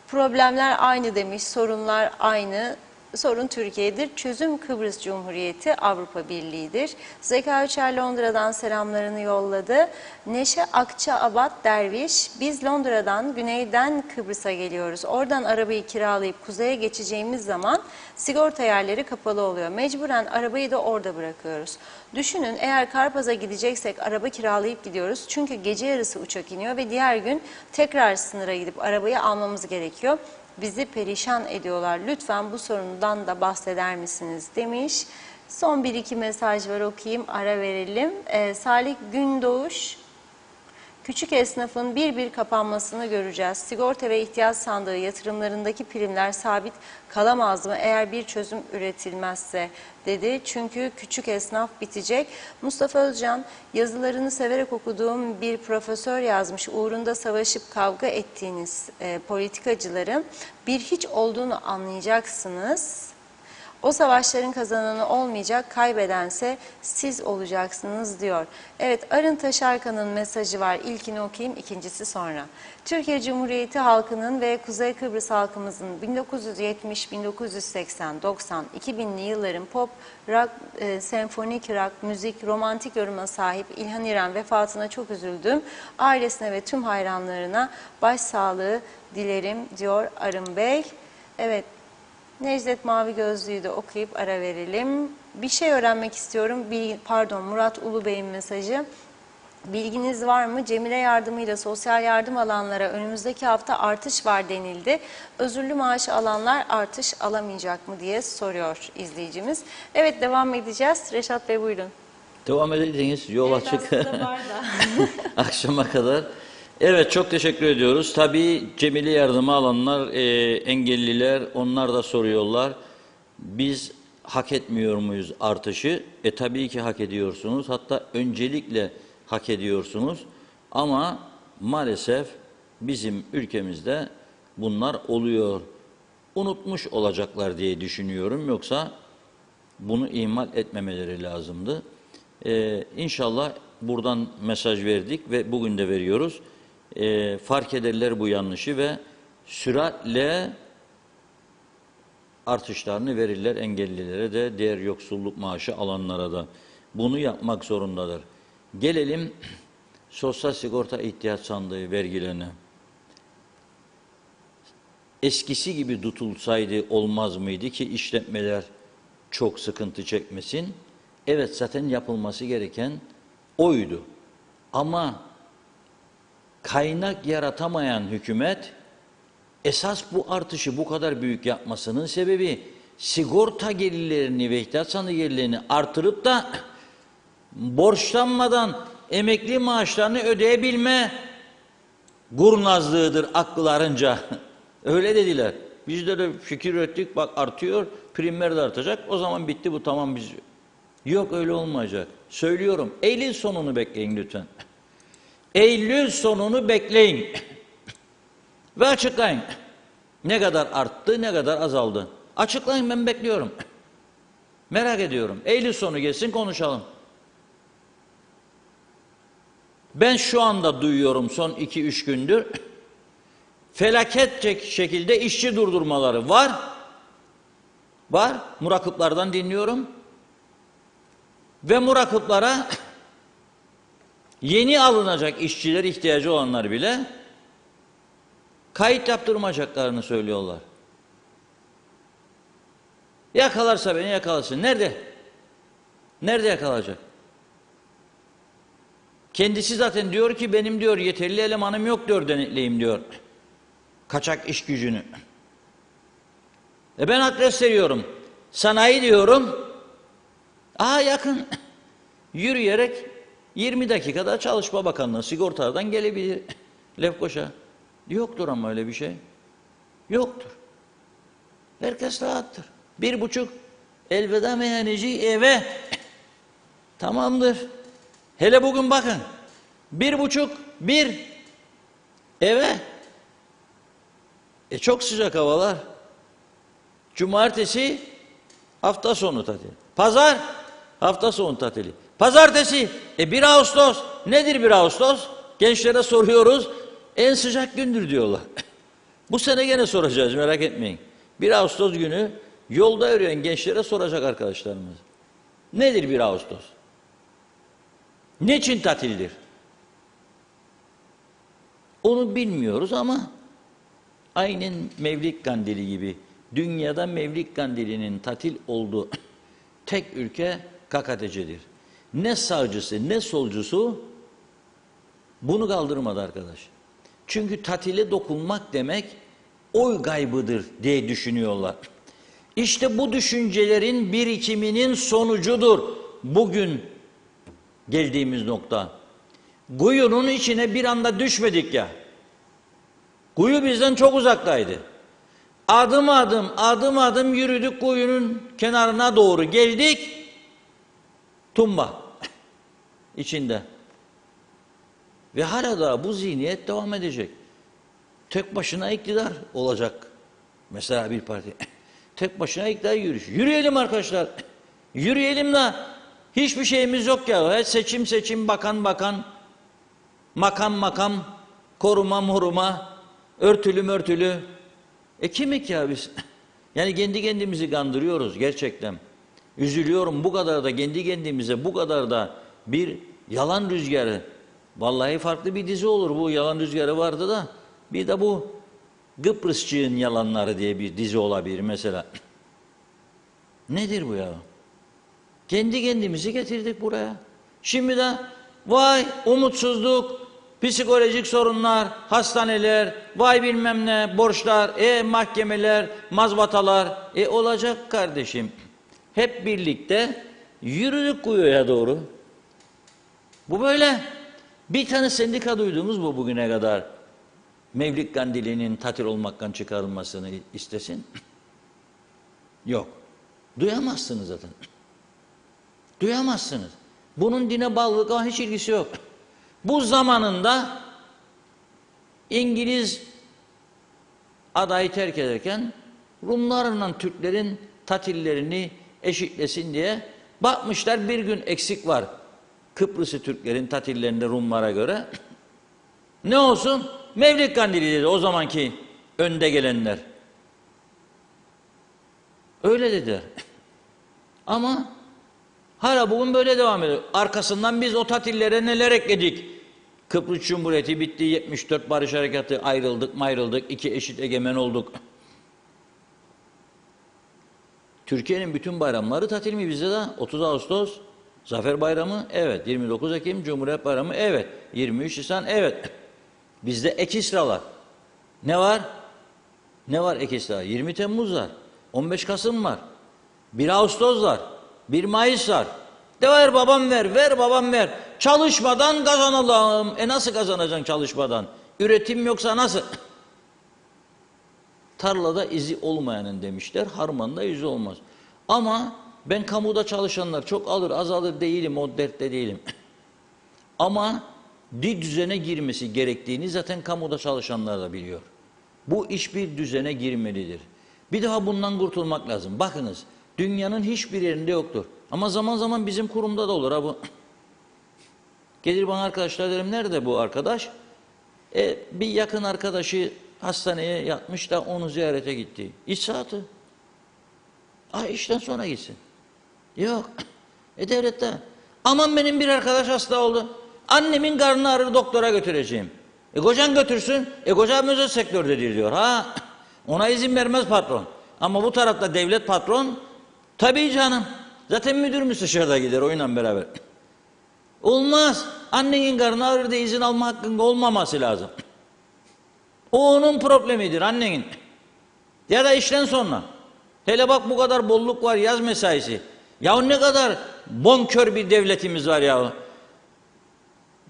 Speaker 1: problemler aynı demiş, sorunlar aynı. Sorun Türkiye'dir, çözüm Kıbrıs Cumhuriyeti, Avrupa Birliği'dir. Zeka Uçer Londra'dan selamlarını yolladı. Neşe Akçaabat Derviş, biz Londra'dan, güneyden Kıbrıs'a geliyoruz. Oradan arabayı kiralayıp kuzeye geçeceğimiz zaman sigorta yerleri kapalı oluyor. Mecburen arabayı da orada bırakıyoruz. Düşünün, eğer Karpaz'a gideceksek araba kiralayıp gidiyoruz. Çünkü gece yarısı uçak iniyor ve diğer gün tekrar sınıra gidip arabayı almamız gerekiyor. Bizi perişan ediyorlar. Lütfen bu sorundan da bahseder misiniz demiş. Son bir iki mesaj var, okuyayım, ara verelim. Salih Gündoğuş, küçük esnafın bir bir kapanmasını göreceğiz. Sigorta ve ihtiyaç sandığı yatırımlarındaki primler sabit kalamaz mı eğer bir çözüm üretilmezse dedi. Çünkü küçük esnaf bitecek. Mustafa Özcan, yazılarını severek okuduğum bir profesör yazmış. Uğrunda savaşıp kavga ettiğiniz politikacıların bir hiç olduğunu anlayacaksınız. O savaşların kazananı olmayacak, kaybedense siz olacaksınız diyor. Evet, Arın Taşarkan'ın mesajı var. İlkini okuyayım, ikincisi sonra. Türkiye Cumhuriyeti halkının ve Kuzey Kıbrıs halkımızın 1970, 1980, 90, 2000'li yılların pop, rock, senfonik rock, müzik, romantik yoruma sahip İlhan İrem vefatına çok üzüldüm. Ailesine ve tüm hayranlarına başsağlığı dilerim diyor Arın Bey. Evet. Necdet Mavi Gözlü'yü de okuyup ara verelim. Bir şey öğrenmek istiyorum. Murat Ulu Bey'in mesajı. Bilginiz var mı? Cemile yardımıyla sosyal yardım alanlara önümüzdeki hafta artış var denildi. Özürlü maaşı alanlar artış alamayacak mı diye soruyor izleyicimiz. Evet, devam edeceğiz. Reşat Bey buyurun.
Speaker 2: Devam ediniz. Yol
Speaker 1: Evet,
Speaker 2: açık.
Speaker 1: aslında var da.
Speaker 2: Akşama kadar. Evet, çok teşekkür ediyoruz. Tabii Cemile yardımı alanlar, engelliler, onlar da soruyorlar. Biz hak etmiyor muyuz artışı? Tabii ki hak ediyorsunuz. Hatta öncelikle hak ediyorsunuz. Ama maalesef bizim ülkemizde bunlar oluyor. Unutmuş olacaklar diye düşünüyorum. Yoksa bunu ihmal etmemeleri lazımdı. İnşallah buradan mesaj verdik ve bugün de veriyoruz. Fark ederler bu yanlışı ve süratle artışlarını verirler engellilere de, diğer yoksulluk maaşı alanlara da. Bunu yapmak zorundadır. Gelelim sosyal sigorta ihtiyaç sandığı vergilerine. Eskisi gibi tutulsaydı olmaz mıydı ki işletmeler çok sıkıntı çekmesin? Evet, zaten yapılması gereken oydu. Ama kaynak yaratamayan hükümet esas bu artışı bu kadar büyük yapmasının sebebi sigorta gelirlerini ve ihtiyaç sandığı gelirlerini artırıp da borçlanmadan emekli maaşlarını ödeyebilme kurnazlığıdır akıllarınca. Öyle dediler. Biz de fikir ürettik, bak artıyor, primler de artacak, o zaman bitti bu, tamam biz. Yok, öyle olmayacak. Söylüyorum, Eylül sonunu bekleyin lütfen. Eylül sonunu bekleyin. Ve açıklayın. Ne kadar arttı, ne kadar azaldı. Açıklayın, ben bekliyorum. Merak ediyorum. Eylül sonu gelsin, konuşalım. Ben şu anda duyuyorum son 2-3 gündür. felaket şekilde işçi durdurmaları var. Var. Murakıplardan dinliyorum. Ve murakıplara yeni alınacak işçiler, ihtiyacı olanlar bile kayıt yaptırmayacaklarını söylüyorlar. Yakalarsa beni yakalasın. Nerede? Nerede yakalayacak? Kendisi zaten diyor ki benim diyor yeterli elemanım yok diyor, denetleyeyim diyor. Kaçak iş gücünü. Ben adres veriyorum. Sanayi diyorum. Yakın. Yürüyerek 20 dakikada Çalışma Bakanlığı sigortadan gelebilir Lefkoşa. Yoktur ama öyle bir şey. Yoktur. Herkes rahattır. 1,5 elveda meyhaneci eve. Tamamdır. Hele bugün bakın. 1,5 eve. Çok sıcak havalar. Cumartesi hafta sonu tatili. Pazar hafta sonu tatili. Pazartesi 1 Ağustos. Nedir 1 Ağustos? Gençlere soruyoruz. En sıcak gündür diyorlar. Bu sene gene soracağız, merak etmeyin. 1 Ağustos günü yolda yürüyen gençlere soracak arkadaşlarımız. Nedir 1 Ağustos? Niçin tatildir? Onu bilmiyoruz ama aynen Mevlid Kandili gibi dünyada Mevlid Kandili'nin tatil olduğu tek ülke KKTC'dir. Ne sağcısı ne solcusu bunu kaldırmadı arkadaş. Çünkü tatile dokunmak demek oy kaybıdır diye düşünüyorlar. İşte bu düşüncelerin birikiminin sonucudur bugün geldiğimiz nokta. Kuyunun içine bir anda düşmedik ya. Kuyu bizden çok uzaktaydı. Adım adım yürüdük, kuyunun kenarına doğru geldik. Tumba içinde. Ve hala da bu zihniyet devam edecek. Tek başına iktidar olacak. Mesela bir parti. Tek başına iktidar yürüyüş. Yürüyelim arkadaşlar. Yürüyelim de hiçbir şeyimiz yok ya. Seçim, bakan, makam, koruma, örtülü. Kimik ya biz? Yani kendi kendimizi kandırıyoruz gerçekten. Üzülüyorum bu kadar da kendi kendimize bu kadar da bir yalan rüzgarı. Vallahi farklı bir dizi olur, bu yalan rüzgarı vardı da bir de bu Kıbrısçığın yalanları diye bir dizi olabilir mesela. Nedir bu ya? Kendi kendimizi getirdik buraya. Şimdi de vay umutsuzluk, psikolojik sorunlar, hastaneler, vay bilmem ne, borçlar, mahkemeler, mazbatalar. Olacak kardeşim. Hep birlikte yürüdük kuyuya doğru. Bu böyle. Bir tane sendika duydunuz mu bugüne kadar? Mevlid Kandili'nin tatil olmaktan çıkarılmasını istesin. Yok. Duyamazsınız zaten. Duyamazsınız. Bunun dine bağlılıkla hiç ilgisi yok. Bu zamanında İngiliz adayı terk ederken Rumlarla Türklerin tatillerini eşitlesin diye bakmışlar bir gün eksik var. Kıbrıs'ı Türklerin tatillerinde Rumlara göre. Ne olsun? Mevlid Kandili dedi o zamanki önde gelenler. Öyle dediler. Ama hala bugün böyle devam ediyor. Arkasından biz o tatillere neler ekledik? Kıbrıs Cumhuriyeti bitti, 74 Barış Harekatı, ayrıldık, iki eşit egemen olduk. Türkiye'nin bütün bayramları tatil mi bizde de? 30 Ağustos, Zafer Bayramı, evet. 29 Ekim, Cumhuriyet Bayramı, evet. 23 Nisan, evet. Bizde ek sıralar. Ne var? Ne var ek sıralar? 20 Temmuz var, 15 Kasım var, 1 Ağustos var, 1 Mayıs var. De ver babam ver babam ver. Çalışmadan kazanalım. Nasıl kazanacaksın çalışmadan? Üretim yoksa nasıl? Tarlada izi olmayanın demişler, harmanda izi olmaz. Ama ben kamuda çalışanlar çok alır az alır değilim, o dertte değilim. Ama bir düzene girmesi gerektiğini zaten kamuda çalışanlar da biliyor. Bu iş bir düzene girmelidir. Bir daha bundan kurtulmak lazım. Bakınız, dünyanın hiçbir yerinde yoktur. Ama zaman zaman bizim kurumda da olur ha bu. Gelir bana arkadaşlar derim, nerede bu arkadaş? Bir yakın arkadaşı hastaneye yatmış da onu ziyarete gitti. İş saati. İşten sonra gitsin. Yok. Devlette. Aman benim bir arkadaş hasta oldu. Annemin karnı ağrır, doktora götüreceğim. Kocan götürsün. Kocam özel sektördedir diyor. Ona izin vermez patron. Ama bu tarafta devlet patron. Tabii canım. Zaten müdür müsteşar da gider oyunla beraber. Olmaz. Annenin karnı ağrır diye izin alma hakkında olmaması lazım. O onun problemidir, annenin. Ya da işten sonra. Hele bak bu kadar bolluk var, yaz mesaisi. Ya ne kadar bonkör bir devletimiz var ya.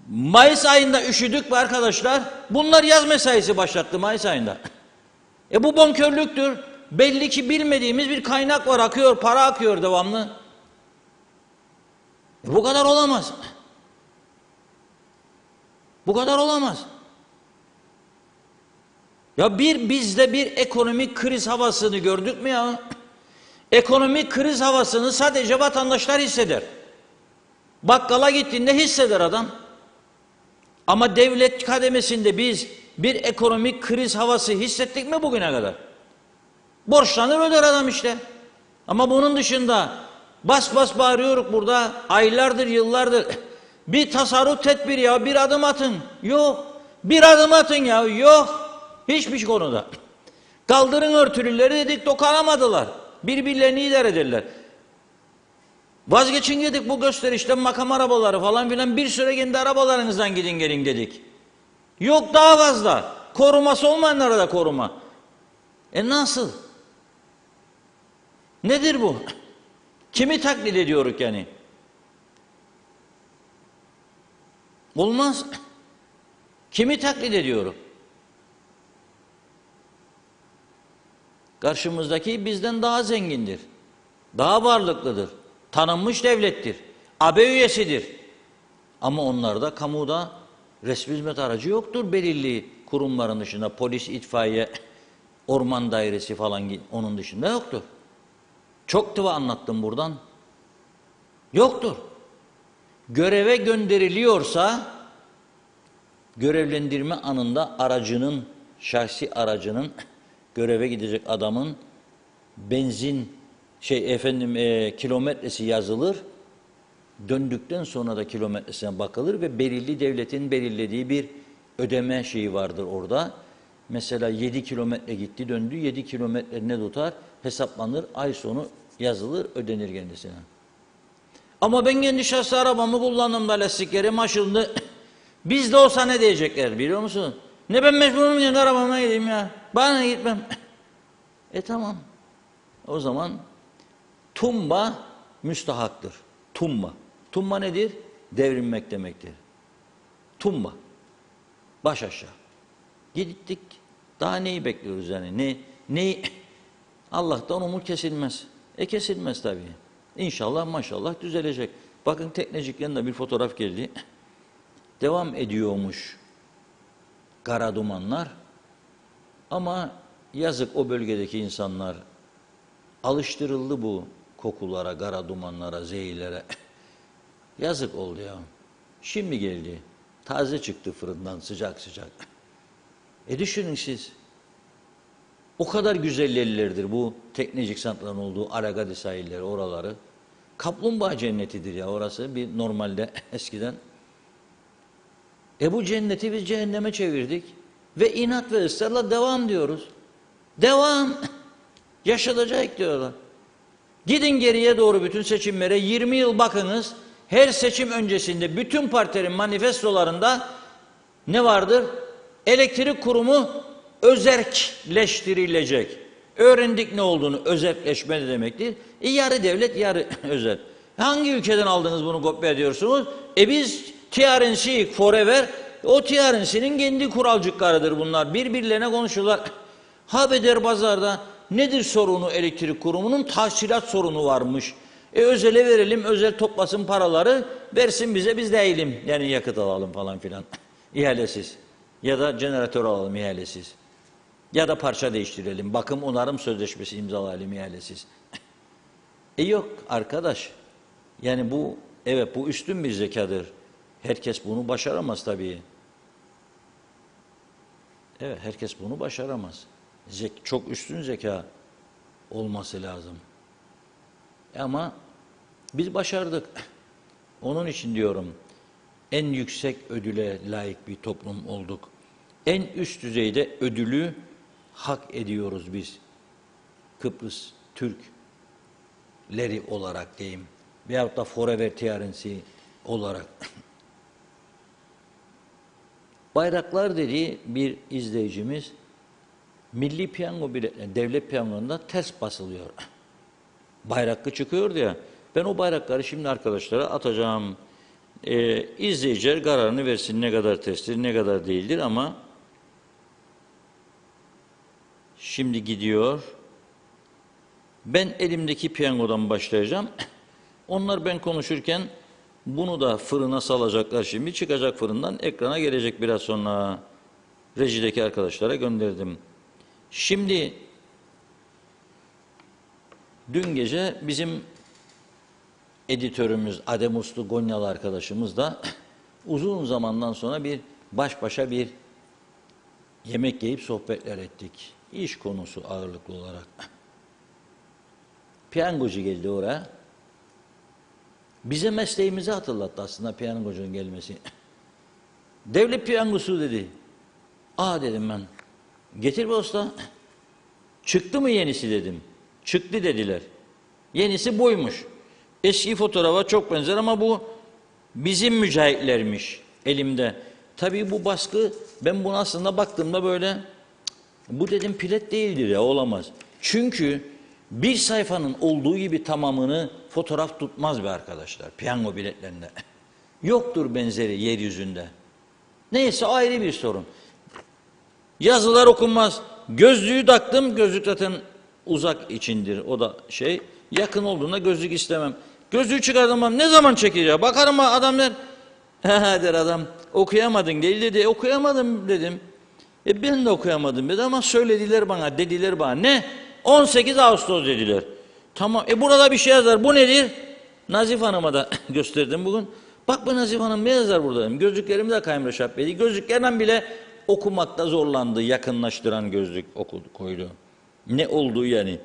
Speaker 2: Mayıs ayında üşüdük be arkadaşlar. Bunlar yaz mesaisi başlattı Mayıs ayında. Bu bonkörlüktür. Belli ki bilmediğimiz bir kaynak var, akıyor, para akıyor devamlı. Bu kadar olamaz. Bu kadar olamaz. Ya bizde bir ekonomik kriz havasını gördük mü ya? Ekonomik kriz havasını sadece vatandaşlar hisseder. Bakkala gittiğinde hisseder adam. Ama devlet kademesinde biz bir ekonomik kriz havası hissettik mi bugüne kadar? Borçlanır öder adam işte. Ama bunun dışında bas bas bağırıyoruz burada aylardır yıllardır. Bir tasarruf tedbiri ya, bir adım atın. Yok. Bir adım atın ya, yok. Hiçbir konuda. Kaldırın örtülüleri dedik, dokunamadılar. Birbirlerini idare ederler. Vazgeçin dedik bu gösterişten, makam arabaları falan filan, bir süre kendi arabalarınızdan gidin gelin dedik. Yok daha fazla. Koruması olmayanlara da koruma. Nasıl? Nedir bu? Kimi taklit ediyoruz yani? Olmaz. Kimi taklit ediyoruz? Karşımızdaki bizden daha zengindir. Daha varlıklıdır. Tanınmış devlettir. AB üyesidir. Ama onlarda kamuda resmi hizmet aracı yoktur belirli kurumların dışında. Polis, itfaiye, orman dairesi falan onun dışında yoktur. Çok tıva anlattım buradan. Yoktur. Göreve gönderiliyorsa görevlendirme anında aracının, şahsi aracının göreve gidecek adamın benzin kilometresi yazılır. Döndükten sonra da kilometresine bakılır ve belirli devletin belirlediği bir ödeme şeyi vardır orada. Mesela 7 kilometre gitti döndü, 7 kilometre ne tutar hesaplanır, ay sonu yazılır, ödenir kendisine. Ama ben kendi şahsi arabamı kullandım da lastiklerim aşındı. Bizde olsa ne diyecekler biliyor musun? Ne ben mecburum kendi arabama gideyim ya. Bana gitmem. Tamam. O zaman tumba müstahaktır. Tumba. Tumba nedir? Devrilmek demektir. Tumba. Baş aşağı. Gittik. Daha neyi bekliyoruz yani? Neyi? Allah'tan umut kesilmez. Kesilmez tabii. İnşallah maşallah düzelecek. Bakın tekneciklerin de bir fotoğraf geldi. Devam ediyormuş kara dumanlar. Ama yazık o bölgedeki insanlar alıştırıldı bu kokulara, kara dumanlara, zehirlere. Yazık oldu ya. Şimdi geldi. Taze çıktı fırından sıcak sıcak. Düşünün siz. O kadar güzel yerlerdir bu teknecik santralın olduğu Alagadi sahilleri, oraları. Kaplumbağa cennetidir ya orası bir normalde eskiden. Bu cenneti biz cehenneme çevirdik. Ve inat ve ısrarla devam diyoruz. Devam. Yaşatacak diyorlar. Gidin geriye doğru bütün seçimlere 20 yıl bakınız. Her seçim öncesinde bütün partilerin manifestolarında ne vardır? Elektrik kurumu özerkleştirilecek. Öğrendik ne olduğunu, özerkleşme ne demektir? Yarı devlet, yarı özel. Hangi ülkeden aldınız bunu kopya ediyorsunuz? Biz TRNC forever, o TRNC'nin kendi kuralcıklarıdır bunlar. Birbirlerine konuşurlar. Habeder pazarda nedir sorunu elektrik kurumunun? Tahsilat sorunu varmış. Özele verelim, özel toplasın paraları, versin bize, biz değilim. Yani yakıt alalım falan filan. İhalesiz. Ya da jeneratör alalım ihalesiz. Ya da parça değiştirelim. Bakım onarım sözleşmesi imzalayalım ihalesiz. Yok arkadaş. Yani bu, evet bu üstün bir zekadır. Herkes bunu başaramaz tabii. Evet, herkes bunu başaramaz. Çok üstün zeka olması lazım. Ama biz başardık. Onun için diyorum, en yüksek ödüle layık bir toplum olduk. En üst düzeyde ödülü hak ediyoruz biz. Kıbrıs Türkleri olarak diyeyim. Veyahut da Forever TRNC olarak. Bayraklar dediği bir izleyicimiz, milli piyango biletleri, devlet piyangolarında ters basılıyor. Bayraklı çıkıyor ya, ben o bayrakları şimdi arkadaşlara atacağım. İzleyiciler kararını versin, ne kadar terstir, ne kadar değildir, ama şimdi gidiyor. Ben elimdeki piyangodan başlayacağım. Onlar ben konuşurken bunu da fırına salacaklar şimdi. Çıkacak fırından, ekrana gelecek biraz sonra. Rejideki arkadaşlara gönderdim. Şimdi dün gece bizim editörümüz Adem Uslu Gonyalı arkadaşımız da uzun zamandan sonra bir baş başa bir yemek yiyip sohbetler ettik. İş konusu ağırlıklı olarak. Piyangocu geldi oraya. Bize mesleğimizi hatırlattı aslında piyangocunun gelmesi. Devlet piyangosu dedi. Aa dedim ben. Getir be usta. Çıktı mı yenisi dedim. Çıktı dediler. Yenisi buymuş. Eski fotoğrafa çok benzer ama bu bizim mücahitlermiş elimde. Tabii bu baskı, ben bunu aslında baktığımda böyle, bu dedim pilet değildir ya, olamaz. Çünkü bir sayfanın olduğu gibi tamamını fotoğraf tutmaz be arkadaşlar piyango biletlerinde. Yoktur benzeri yeryüzünde. Neyse, ayrı bir sorun. Yazılar okunmaz. Gözlüğü taktım. Gözlük zaten uzak içindir. O da şey. Yakın olduğunda gözlük istemem. Gözlüğü çıkartamam. Ne zaman çekeceğim? Bakarım adam der. Der adam. Okuyamadın değil dedi. Okuyamadım dedim. Ben de okuyamadım dedi ama söylediler bana. Dediler bana. Ne? 18 Ağustos dediler. Tamam. Burada bir şey yazar. Bu nedir? Nazif Hanım'a da gösterdim bugün. Bak be Nazif Hanım, ne yazar burada dedim. Gözlüklerimi de Kaymra Şahbeli. Gözlüklerden bile okumakta zorlandı. Yakınlaştıran gözlük koydu. Ne olduğu yani.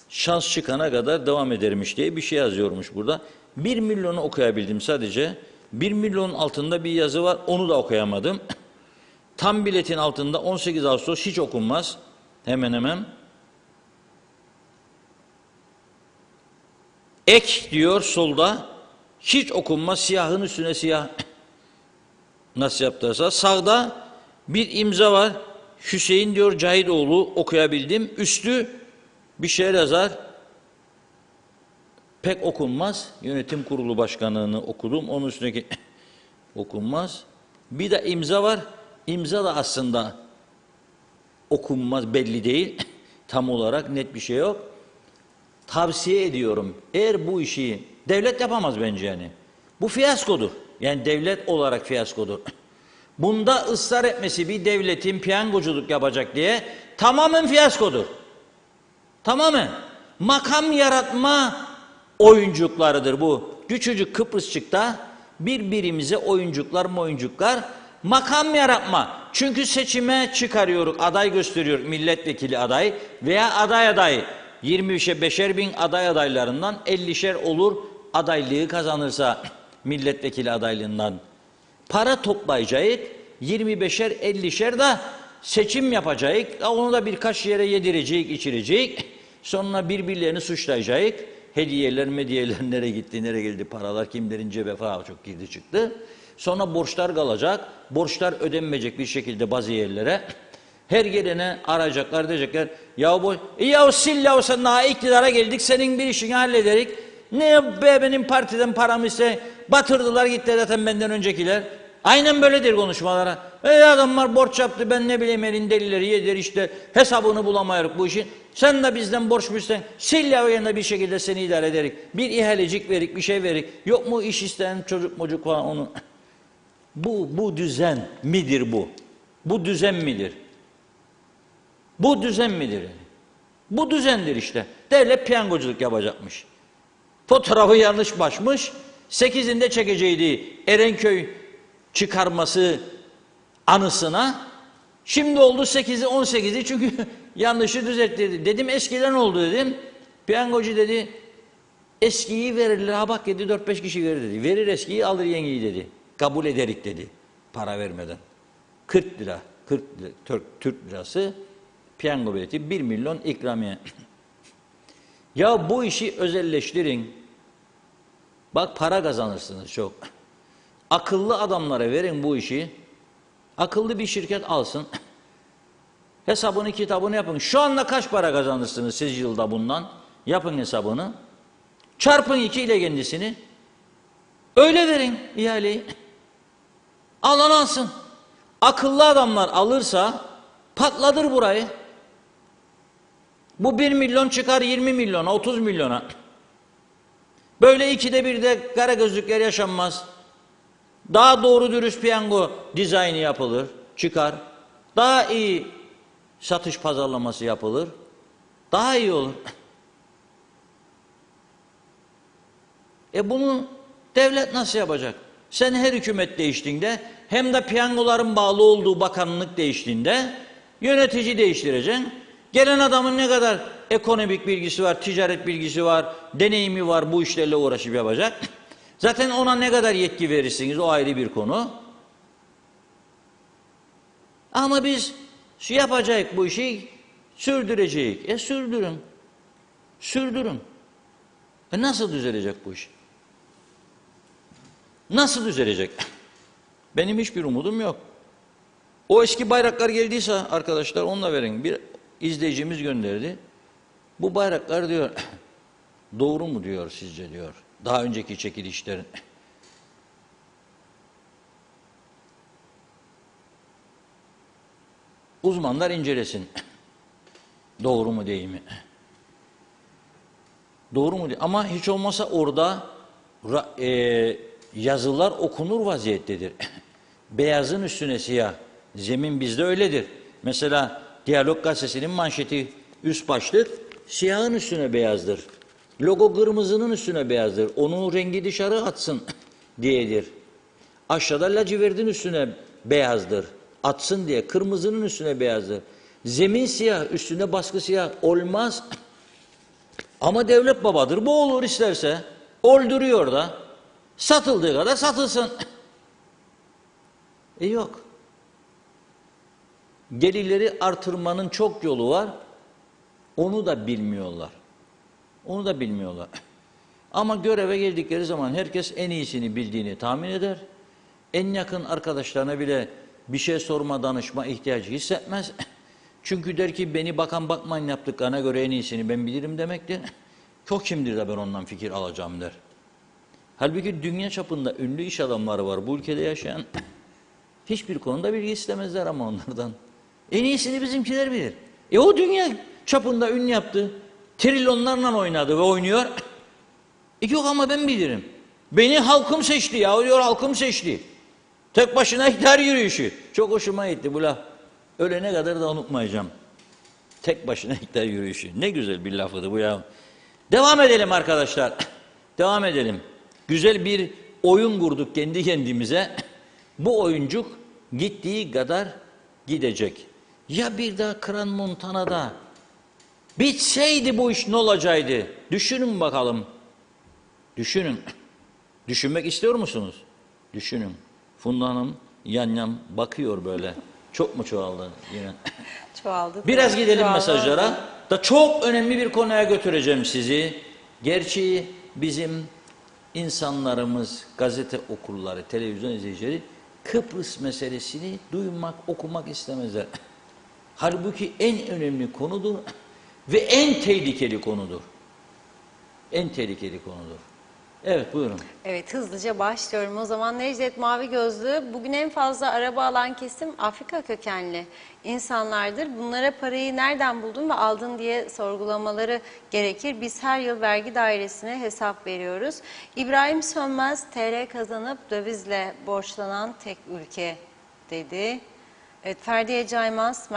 Speaker 2: Şans çıkana kadar devam edermiş diye bir şey yazıyormuş burada. 1 milyonu okuyabildim sadece. 1 milyonun altında bir yazı var. Onu da okuyamadım. Tam biletin altında 18 Ağustos hiç okunmaz. Hemen hemen. Ek diyor solda. Hiç okunmaz. Siyahın üstüne siyah. Nasıl yaptıysa. Sağda bir imza var. Hüseyin diyor Cahidoğlu, okuyabildim. Üstü bir şey yazar. Pek okunmaz. Yönetim kurulu başkanlığını okudum. Onun üstündeki okunmaz. Bir de imza var. İmza da aslında okunmaz, belli değil. Tam olarak net bir şey yok. Tavsiye ediyorum. Eğer bu işi devlet yapamaz bence yani. Bu fiyaskodur. Yani devlet olarak fiyaskodur. Bunda ısrar etmesi bir devletin piyangoculuk yapacak diye tamamen fiyaskodur. Tamamen. Makam yaratma oyuncuklarıdır bu. Küçücük Kıbrısçık'ta birbirimize oyuncuklar makam yaratma. Çünkü seçime çıkarıyoruz, aday gösteriyor, milletvekili aday veya aday 25'er bin adaylarından 50'şer olur adaylığı kazanırsa milletvekili adaylığından. Para toplayacak, 25'er 50'şer de seçim yapacak, onu da birkaç yere yedirecek, içirecek, sonra birbirlerini suçlayacak. Hediyeler, nereye gitti, nereye geldi paralar, kimlerin cebe falan çok girdi çıktı. Sonra borçlar kalacak, borçlar ödenmeyecek bir şekilde bazı yerlere. Her gelene arayacaklar, diyecekler, ya sil ya sen daha iktidara geldik, senin bir işini hallederik. Ne be benim partiden paramı ise batırdılar gitti zaten benden öncekiler. Aynen böyledir konuşmalara. Adamlar borç yaptı, ben ne bileyim elin delileri yediler işte, hesabını bulamayırık bu işin. Sen de bizden borç müsten, sil ya yanında bir şekilde seni idare ederik. Bir ihalecik verik, bir şey verik. Yok mu iş isteyen çocuk falan onu. Bu düzen midir bu? Bu düzen midir? Bu düzen midir? Bu düzendir işte. Devlet piyangoculuk yapacakmış. Fotoğrafı yanlış başmış. 8'inde çekeceğiydi Erenköy çıkarması anısına. Şimdi oldu 8'i 18'i çünkü yanlışı düzelttirdi. Dedim eskiden oldu dedim. Piyangocu dedi eskiyi verirler. Ha bak dedi 4-5 kişi verir dedi. Verir eskiyi alır yeniyi dedi. Kabul ederik dedi. Para vermeden. 40 lira. 40 lira, Türk lirası piyango bileti 1 milyon ikramiye. Ya bu işi özelleştirin. Bak para kazanırsınız çok. Akıllı adamlara verin bu işi. Akıllı bir şirket alsın. Hesabını kitabını yapın. Şu anda kaç para kazanırsınız siz yılda bundan? Yapın hesabını. Çarpın 2 ile kendisini. Öyle verin ihaleyi. Alan alsın. Akıllı adamlar alırsa patladır burayı. Bu 1 milyon çıkar 20 milyona, 30 milyona. Böyle 2'de 1'de kara gözlükler yaşanmaz. Daha doğru dürüst piyango dizaynı yapılır, çıkar. Daha iyi satış pazarlaması yapılır. Daha iyi olur. Bunu devlet nasıl yapacak? Sen her hükümet değiştiğinde hem de piyangoların bağlı olduğu bakanlık değiştiğinde yönetici değiştireceksin. Gelen adamın ne kadar ekonomik bilgisi var, ticaret bilgisi var, deneyimi var bu işlerle uğraşıp yapacak. Zaten ona ne kadar yetki verirsiniz o ayrı bir konu. Ama biz yapacağız bu işi sürdüreceğiz. Sürdürün. Sürdürün. Nasıl düzelecek bu iş? Nasıl düzelecek? Benim hiçbir umudum yok. O eski bayraklar geldiyse arkadaşlar onunla verin. Bir izleyicimiz gönderdi. Bu bayraklar diyor doğru mu diyor sizce diyor. Daha önceki çekilişlerin. Uzmanlar incelesin. Doğru mu değil mi? Doğru mu değil? Ama hiç olmasa orada yazılar okunur vaziyettedir. Beyazın üstüne siyah. Zemin bizde öyledir. Mesela Diyalog Gazetesi'nin manşeti üst başlık siyahın üstüne beyazdır. Logo kırmızının üstüne beyazdır. Onun rengi dışarı atsın diyedir. Aşağıda lacivertin üstüne beyazdır. Atsın diye. Kırmızının üstüne beyazdır. Zemin siyah, üstüne baskı siyah olmaz. Ama devlet babadır. Bu olur isterse. Olduruyor da. Satıldığı kadar satılsın. Yok. Gelirleri artırmanın çok yolu var. Onu da bilmiyorlar. Onu da bilmiyorlar. Ama göreve geldikleri zaman herkes en iyisini bildiğini tahmin eder. En yakın arkadaşlarına bile bir şey sorma, danışma ihtiyacı hissetmez. Çünkü der ki beni bakan bakmayın yaptıklarına göre en iyisini ben bilirim demektir. Çok kimdir de ben ondan fikir alacağım der. Halbuki dünya çapında ünlü iş adamları var bu ülkede yaşayan. Hiçbir konuda bilgi istemezler ama onlardan. En iyisini bizimkiler bilir. O dünya çapında ün yaptı. Trilyonlarla oynadı ve oynuyor. Yok ama ben bilirim. Beni halkım seçti ya diyor halkım seçti. Tek başına iktidar yürüyüşü. Çok hoşuma gitti bu laf. Ölene kadar da unutmayacağım. Tek başına iktidar yürüyüşü. Ne güzel bir lafıydı bu ya. Devam edelim arkadaşlar. Devam edelim. Güzel bir oyun kurduk kendi kendimize. Bu oyuncuk gittiği kadar gidecek. Ya bir daha Kran Montana'da bitseydi bu iş ne olacaktı? Düşünün bakalım. Düşünün. Düşünmek istiyor musunuz? Düşünün. Funda Hanım yan bakıyor böyle. Çok mu çoğaldı yine?
Speaker 1: Çoğaldı.
Speaker 2: Biraz gidelim
Speaker 1: çoğaldı.
Speaker 2: mesajlara. Da çok önemli bir konuya götüreceğim sizi. Gerçi bizim insanlarımız, gazete okurları, televizyon izleyicileri Kıbrıs meselesini duymak, okumak istemezler. Halbuki en önemli konudur ve en tehlikeli konudur. En tehlikeli konudur. Evet buyurun.
Speaker 1: Evet hızlıca başlıyorum. O zaman Necdet Mavi Gözlü bugün en fazla araba alan kesim Afrika kökenli insanlardır. Bunlara parayı nereden buldun ve aldın diye sorgulamaları gerekir. Biz her yıl vergi dairesine hesap veriyoruz. İbrahim Sönmez TL kazanıp dövizle borçlanan tek ülke dedi. Evet, Ferdiye Caymaz,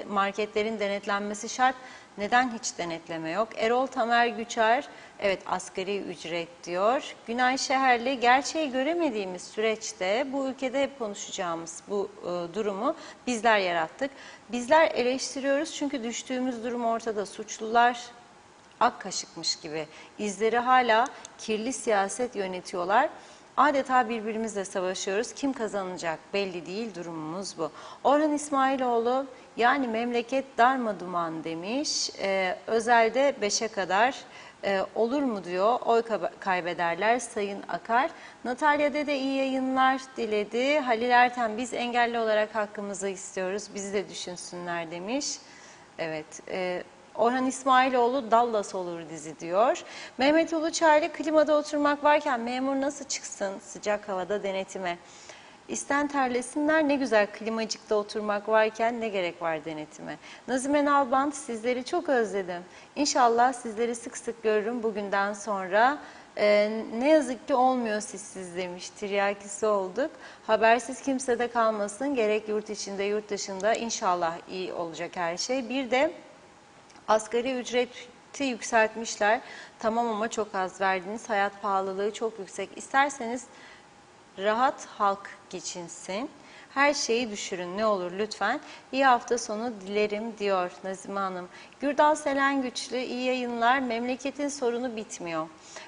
Speaker 1: marketlerin denetlenmesi şart. Neden hiç denetleme yok? Erol Tamer Güçer, evet asgari ücret diyor. Günay Şeherli, gerçeği göremediğimiz süreçte bu ülkede hep konuşacağımız bu durumu bizler yarattık. Bizler eleştiriyoruz çünkü düştüğümüz durum ortada. Suçlular ak kaşıkmış gibi izleri hala kirli siyaset yönetiyorlar. Adeta birbirimizle savaşıyoruz. Kim kazanacak belli değil, durumumuz bu. Orhan İsmailoğlu, yani memleket darmaduman demiş. Özelde 5'e kadar olur mu diyor. Oy kaybederler Sayın Akar. Natalya Dede iyi yayınlar diledi. Halil Ertem, biz engelli olarak hakkımızı istiyoruz. Bizi de düşünsünler demiş. Evet. Orhan İsmailoğlu Dallas olur dizi diyor. Mehmet Uluçaylı, klimada oturmak varken memur nasıl çıksın sıcak havada denetime? İsten terlesinler, ne güzel klimacıkta oturmak varken ne gerek var denetime? Nazime Nalbant, sizleri çok özledim. İnşallah sizleri sık sık görürüm bugünden sonra. Ne yazık ki olmuyor sizsiz demiş. Tiryakisi olduk. Habersiz kimse de kalmasın. Gerek yurt içinde yurt dışında, inşallah iyi olacak her şey. Bir de asgari ücreti yükseltmişler. Tamam ama çok az verdiniz. Hayat pahalılığı çok yüksek. İsterseniz rahat halk geçinsin. Her şeyi düşürün ne olur lütfen. İyi hafta sonu dilerim diyor Nazime Hanım. Gürdal Selen Güçlü, iyi yayınlar. Memleketin sorunu bitmiyor.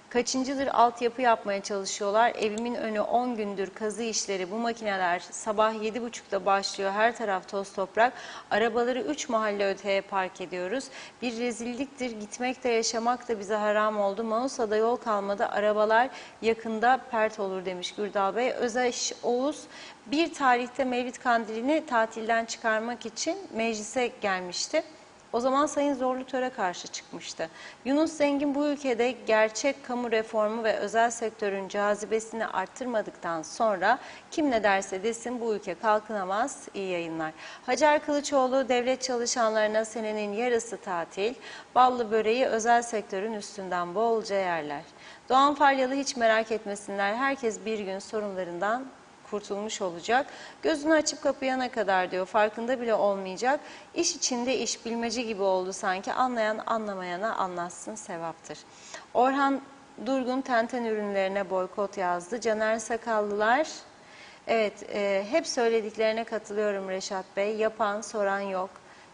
Speaker 1: Kaçıncıdır altyapı yapmaya çalışıyorlar. Evimin önü 10 gündür kazı işleri. Bu makineler sabah 7.30'da başlıyor. Her taraf toz toprak. Arabaları 3 mahalle öteye park ediyoruz. Bir rezilliktir. Gitmek de yaşamak da bize haram oldu. Mausa'da yol kalmadı. Arabalar yakında pert olur demiş Gürdal Bey. Özaş Oğuz, bir tarihte Mevlid Kandili'ni tatilden çıkarmak için meclise gelmişti. O zaman Sayın Zorlu Tör'e karşı çıkmıştı. Yunus Zengin, bu ülkede gerçek kamu reformu ve özel sektörün cazibesini arttırmadıktan sonra kim ne derse desin bu ülke kalkınamaz. İyi yayınlar. Hacer Kılıçoğlu, devlet çalışanlarına senenin yarısı tatil, ballı böreği özel sektörün üstünden bolca yerler. Doğan Faryalı, hiç merak etmesinler, herkes bir gün sorunlarından kurtulmuş olacak. Gözünü açıp kapayana kadar diyor, farkında bile olmayacak. İş içinde iş, bilmece gibi oldu sanki. Anlayan anlamayana anlatsın, sevaptır. Orhan Durgun, Tenten ürünlerine boykot yazdı. Caner Sakallılar, evet hep söylediklerine katılıyorum Reşat Bey. Yapan soran yok.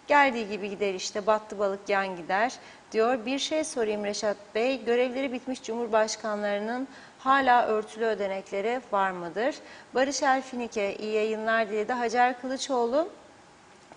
Speaker 1: Geldiği gibi gider işte, battı balık yan gider diyor. Bir şey sorayım Reşat Bey, görevleri bitmiş cumhurbaşkanlarının hala örtülü ödenekleri var mıdır? Barış Elfinike, iyi yayınlar diledi. Hacer Kılıçoğlu,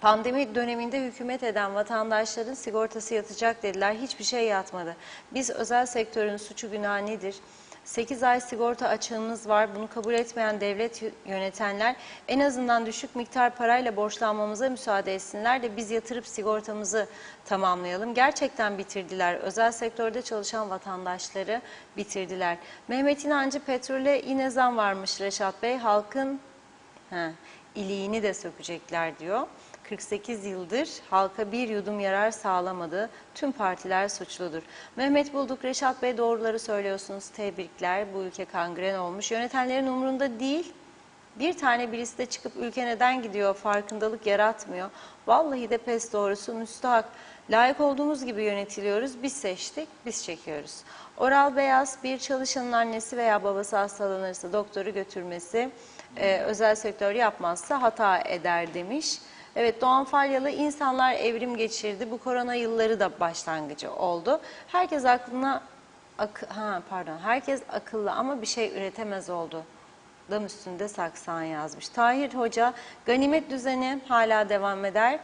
Speaker 1: pandemi döneminde hükümet eden vatandaşların sigortası yatacak dediler. Hiçbir şey yatmadı. Biz özel sektörün suçu günahı nedir? 8 ay sigorta açığımız var. Bunu kabul etmeyen devlet yönetenler en azından düşük miktar parayla borçlanmamıza müsaade etsinler de biz yatırıp sigortamızı tamamlayalım. Gerçekten bitirdiler. Özel sektörde çalışan vatandaşları bitirdiler. Mehmet İnancı, petrole yine zam varmış Reşat Bey. Halkın iliğini de sökecekler diyor. 48 yıldır halka bir yudum yarar sağlamadı. Tüm partiler suçludur. Mehmet Bulduk, Reşat Bey doğruları söylüyorsunuz. Tebrikler. Bu ülke kangren olmuş. Yönetenlerin umurunda değil. Bir tane birisi de çıkıp ülke neden gidiyor farkındalık yaratmıyor. Vallahi de pes doğrusu müstahak. Layık olduğumuz gibi yönetiliyoruz. Biz seçtik, biz çekiyoruz. Oral Beyaz, bir çalışanın annesi veya babası hastalanırsa doktoru götürmesi, özel sektör yapmazsa hata eder demiş. Evet, Doğan Falyalı, insanlar evrim geçirdi. Bu korona yılları da başlangıcı oldu. Herkes herkes akıllı ama bir şey üretemez oldu. Dam üstünde saksan yazmış. Tahir Hoca, ganimet düzeni hala devam eder.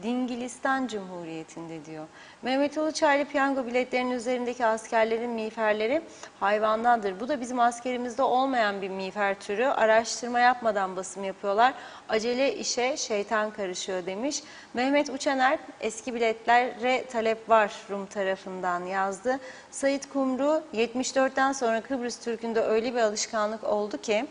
Speaker 1: Dingilistan Cumhuriyeti'nde diyor. Mehmet Uluçaylı, piyango biletlerinin üzerindeki askerlerin miğferleri hayvandandır. Bu da bizim askerimizde olmayan bir miğfer türü. Araştırma yapmadan basım yapıyorlar. Acele işe şeytan karışıyor demiş. Mehmet Uçaner, eski biletlere talep var Rum tarafından yazdı. Sait Kumru, 74'ten sonra Kıbrıs Türk'ünde öyle bir alışkanlık oldu ki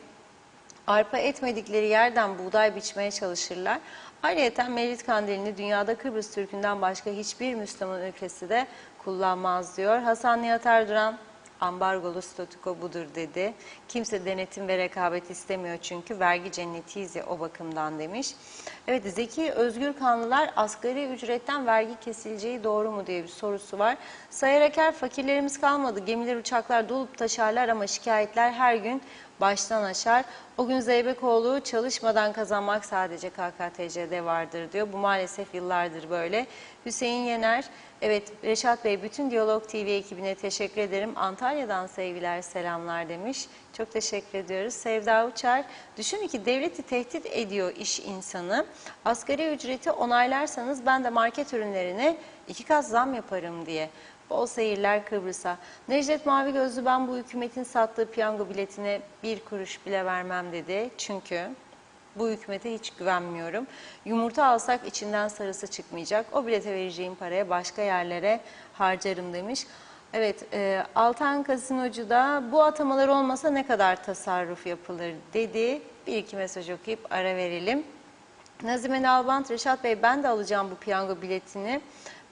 Speaker 1: arpa etmedikleri yerden buğday biçmeye çalışırlar. Ayrıca Mevlid Kandili'ni dünyada Kıbrıs Türk'ünden başka hiçbir Müslüman ülkesi de kullanmaz diyor. Hasan Nihat Erduran, Ambargolu statüko budur dedi. Kimse denetim ve rekabet istemiyor çünkü vergi cennetiyiz ya o bakımdan demiş. Evet, Zeki Özgür Kanlılar asgari ücretten vergi kesileceği doğru mu diye bir sorusu var. Sayar Aker, fakirlerimiz kalmadı. Gemiler uçaklar dolup taşarlar ama şikayetler her gün baştan aşar. O gün Zeybekoğlu çalışmadan kazanmak sadece KKTC'de vardır diyor. Bu maalesef yıllardır böyle. Hüseyin Yener, evet Reşat Bey bütün Diyalog TV ekibine teşekkür ederim. Antalya'dan sevgiler selamlar demiş. Çok teşekkür ediyoruz. Sevda Uçar, düşünün ki devleti tehdit ediyor iş insanı. Asgari ücreti onaylarsanız ben de market ürünlerine 2 kat zam yaparım diye. Bol seyirler Kıbrıs'a. Necdet Mavi Gözlü, ben bu hükümetin sattığı piyango biletine 1 kuruş bile vermem dedi. Çünkü bu hükümete hiç güvenmiyorum. Yumurta alsak içinden sarısı çıkmayacak. O bilete vereceğim paraya başka yerlere harcarım demiş. Evet, Altan Kasinocu da bu atamalar olmasa ne kadar tasarruf yapılır dedi. Bir iki mesaj okuyup ara verelim. Nazime Nalbant, Reşat Bey ben de alacağım bu piyango biletini.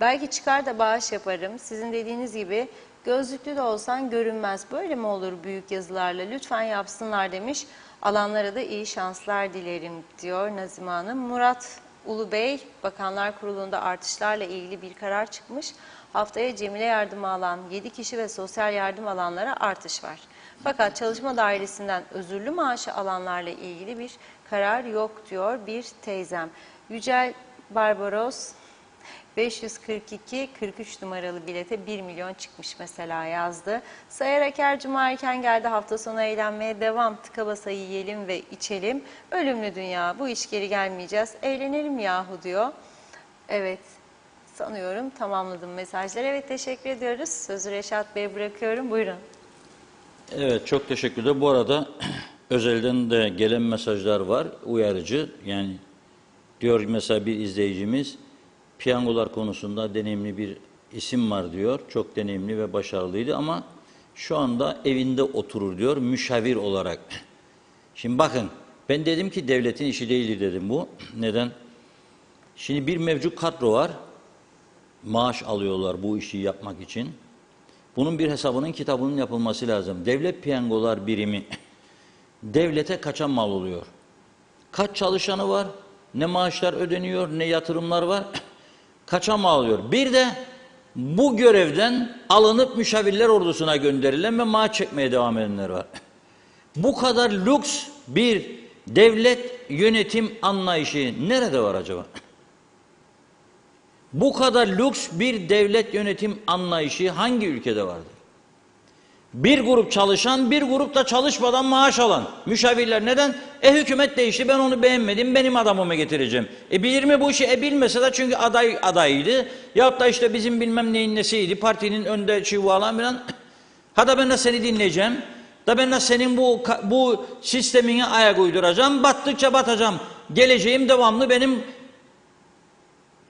Speaker 1: Belki çıkar da bağış yaparım. Sizin dediğiniz gibi gözlüklü de olsan görünmez. Böyle mi olur büyük yazılarla? Lütfen yapsınlar demiş. Alanlara da iyi şanslar dilerim diyor Nazime Hanım. Murat Ulubey, Bakanlar Kurulu'nda artışlarla ilgili bir karar çıkmış. Haftaya cemile yardımı alan 7 kişi ve sosyal yardım alanlara artış var. Fakat çalışma dairesinden özürlü maaşı alanlarla ilgili bir karar yok diyor bir teyzem. Yücel Barbaros, 542-43 numaralı bilete 1 milyon çıkmış mesela yazdı. Sayar Aker, cuma erken geldi, hafta sonu eğlenmeye devam. Tıka basa yiyelim ve içelim. Ölümlü dünya, bu iş geri gelmeyeceğiz. Eğlenelim yahu diyor. Evet, sanıyorum tamamladım mesajları. Evet, teşekkür ediyoruz. Sözü Reşat Bey'e bırakıyorum. Buyurun.
Speaker 2: Evet, çok teşekkürler. Bu arada özelden de gelen mesajlar var, uyarıcı. Yani diyor mesela bir izleyicimiz, piyangolar konusunda deneyimli bir isim var diyor. Çok deneyimli ve başarılıydı ama şu anda evinde oturur diyor müşavir olarak. Şimdi bakın, ben dedim ki devletin işi değildir dedim bu. Neden? Şimdi bir mevcut kadro var. Maaş alıyorlar bu işi yapmak için. Bunun bir hesabının, kitabının yapılması lazım. Devlet piyangolar birimi devlete kaça mal oluyor? Kaç çalışanı var? Ne maaşlar ödeniyor, ne yatırımlar var? Kaça mal alıyor? Bir de bu görevden alınıp müşavirler ordusuna gönderilen ve maaş çekmeye devam edenler var. Bu kadar lüks bir devlet yönetim anlayışı nerede var acaba? Bu kadar lüks bir devlet yönetim anlayışı hangi ülkede vardır? Bir grup çalışan, bir grup da çalışmadan maaş alan müşavirler. Neden? Hükümet değişti, ben onu beğenmedim, benim adamımı getireceğim. Bilir mi bu işi? Bilmese de çünkü adayıydı. Yahut da işte bizim bilmem neyin nesiydi, partinin önde çuvalan falan. Ha da ben de seni dinleyeceğim. Da ben de senin bu sistemine ayak uyduracağım. Battıkça batacağım. Geleceğim devamlı benim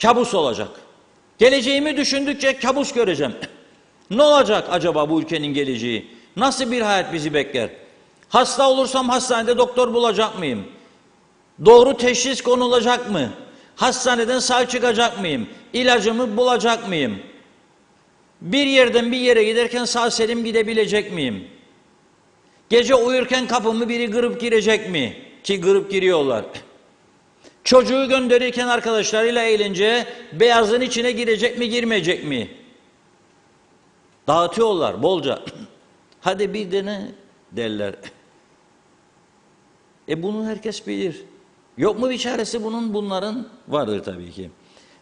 Speaker 2: kabus olacak. Geleceğimi düşündükçe kabus göreceğim. Ne olacak acaba bu ülkenin geleceği? Nasıl bir hayat bizi bekler? Hasta olursam hastanede doktor bulacak mıyım? Doğru teşhis konulacak mı? Hastaneden sağ çıkacak mıyım? İlacımı bulacak mıyım? Bir yerden bir yere giderken sağ selim gidebilecek miyim? Gece uyurken kapımı biri kırıp girecek mi? Ki kırıp giriyorlar. Çocuğu gönderirken arkadaşlarıyla eğlenceye beyazın içine girecek mi, girmeyecek mi? Dağıtıyorlar bolca. Hadi bir dene derler. Bunu herkes bilir. Yok mu bir çaresi bunun? Bunların vardır tabii ki.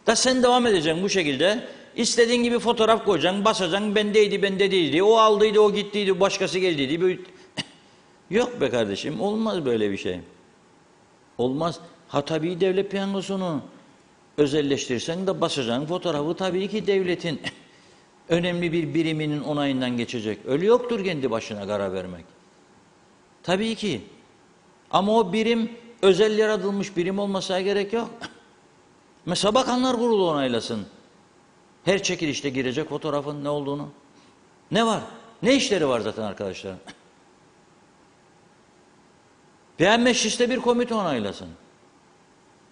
Speaker 2: Da sen devam edeceksin bu şekilde. İstediğin gibi fotoğraf koyacaksın, basacaksın, bendeydi, bende değildi. O aldıydı, o gittiydi, başkası geldiydi. Böyle... Yok be kardeşim, olmaz böyle bir şey. Olmaz. Ha tabii devlet piyangosunu özelleştirsen de basacaksın fotoğrafı tabii ki devletin önemli bir biriminin onayından geçecek. Öyle yoktur kendi başına karar vermek. Tabii ki. Ama o birim özel yaratılmış birim olmasına gerek yok. Mesela Bakanlar Kurulu onaylasın. Her çekilişte girecek fotoğrafın ne olduğunu. Ne var? Ne işleri var zaten arkadaşlar? Veya mecliste bir komite onaylasın.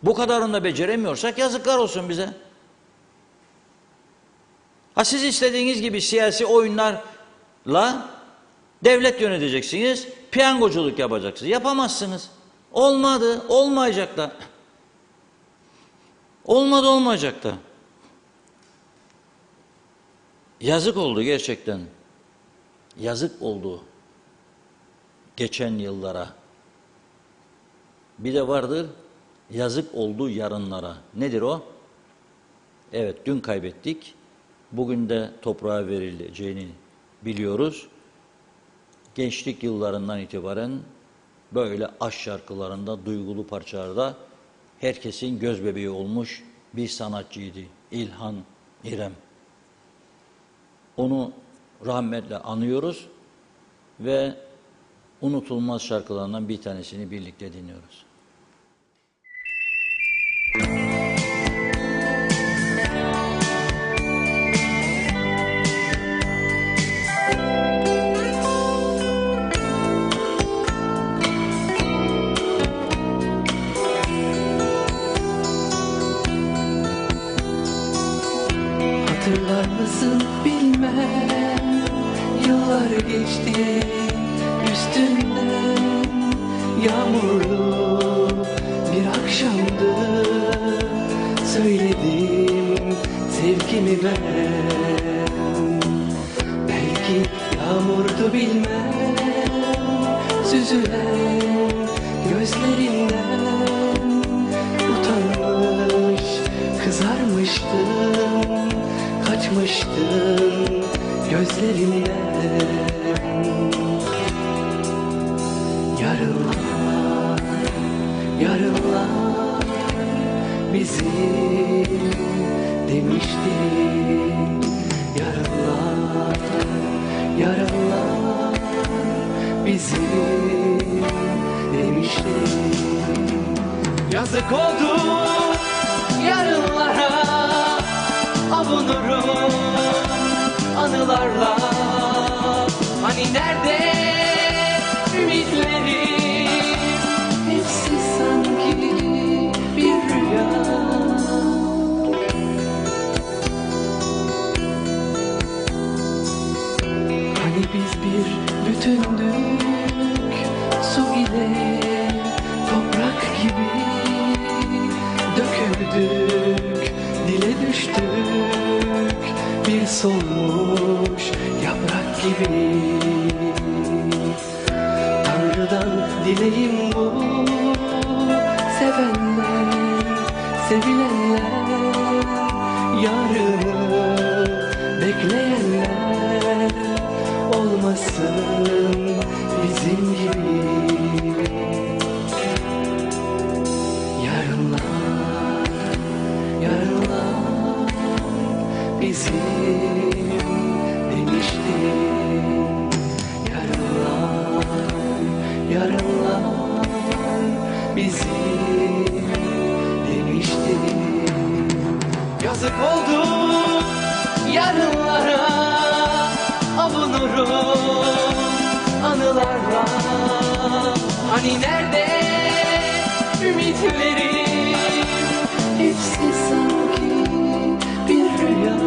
Speaker 2: Bu kadarını da beceremiyorsak yazıklar olsun bize. Ha siz istediğiniz gibi siyasi oyunlarla devlet yöneteceksiniz, piyangoculuk yapacaksınız. Yapamazsınız. Olmadı, olmayacak da. Olmadı, olmayacak da. Yazık oldu gerçekten. Yazık oldu geçen yıllara. Bir de vardır, yazık oldu yarınlara. Nedir o? Evet, dün kaybettik. Bugün de toprağa verileceğini biliyoruz. Gençlik yıllarından itibaren böyle aşk şarkılarında, duygulu parçalarda herkesin gözbebeği olmuş bir sanatçıydı. İlhan İrem. Onu rahmetle anıyoruz ve unutulmaz şarkılarından bir tanesini birlikte dinliyoruz.
Speaker 4: Hatırlar mısın bilmem, yıllar geçti üstünden. Yağmurlu bir akşamdı, söyledim sevgimi ben. Belki yağmurdu bilmem, süzülen gözlerinden. Utanmış, kızarmıştım, kaçmıştım gözlerimden. Yarınlar, yarınlar bizim demişti. Yarınlar, yarınlar bizim demişti. Yazık oldu yarınlara, avunurum anılarla. Hani nerede ümitlerim, hepsi sanki bir rüya. Hani biz bir bütündük, su ile toprak gibi döküldük, dile düştük, bir solmuş yaprak gibi. Tanrı'dan dileğim bu, sevenler, sevilenler, yarını bekleyenler olmasın bizim gibi. Yarınlar, yarınlar bizim demişti. Yarınlar, yarınlar bizim demişti. Yazık oldu yarınlara, avunurum anılarla. Hani nerede ümitlerim, hepsi sanki bir rüya.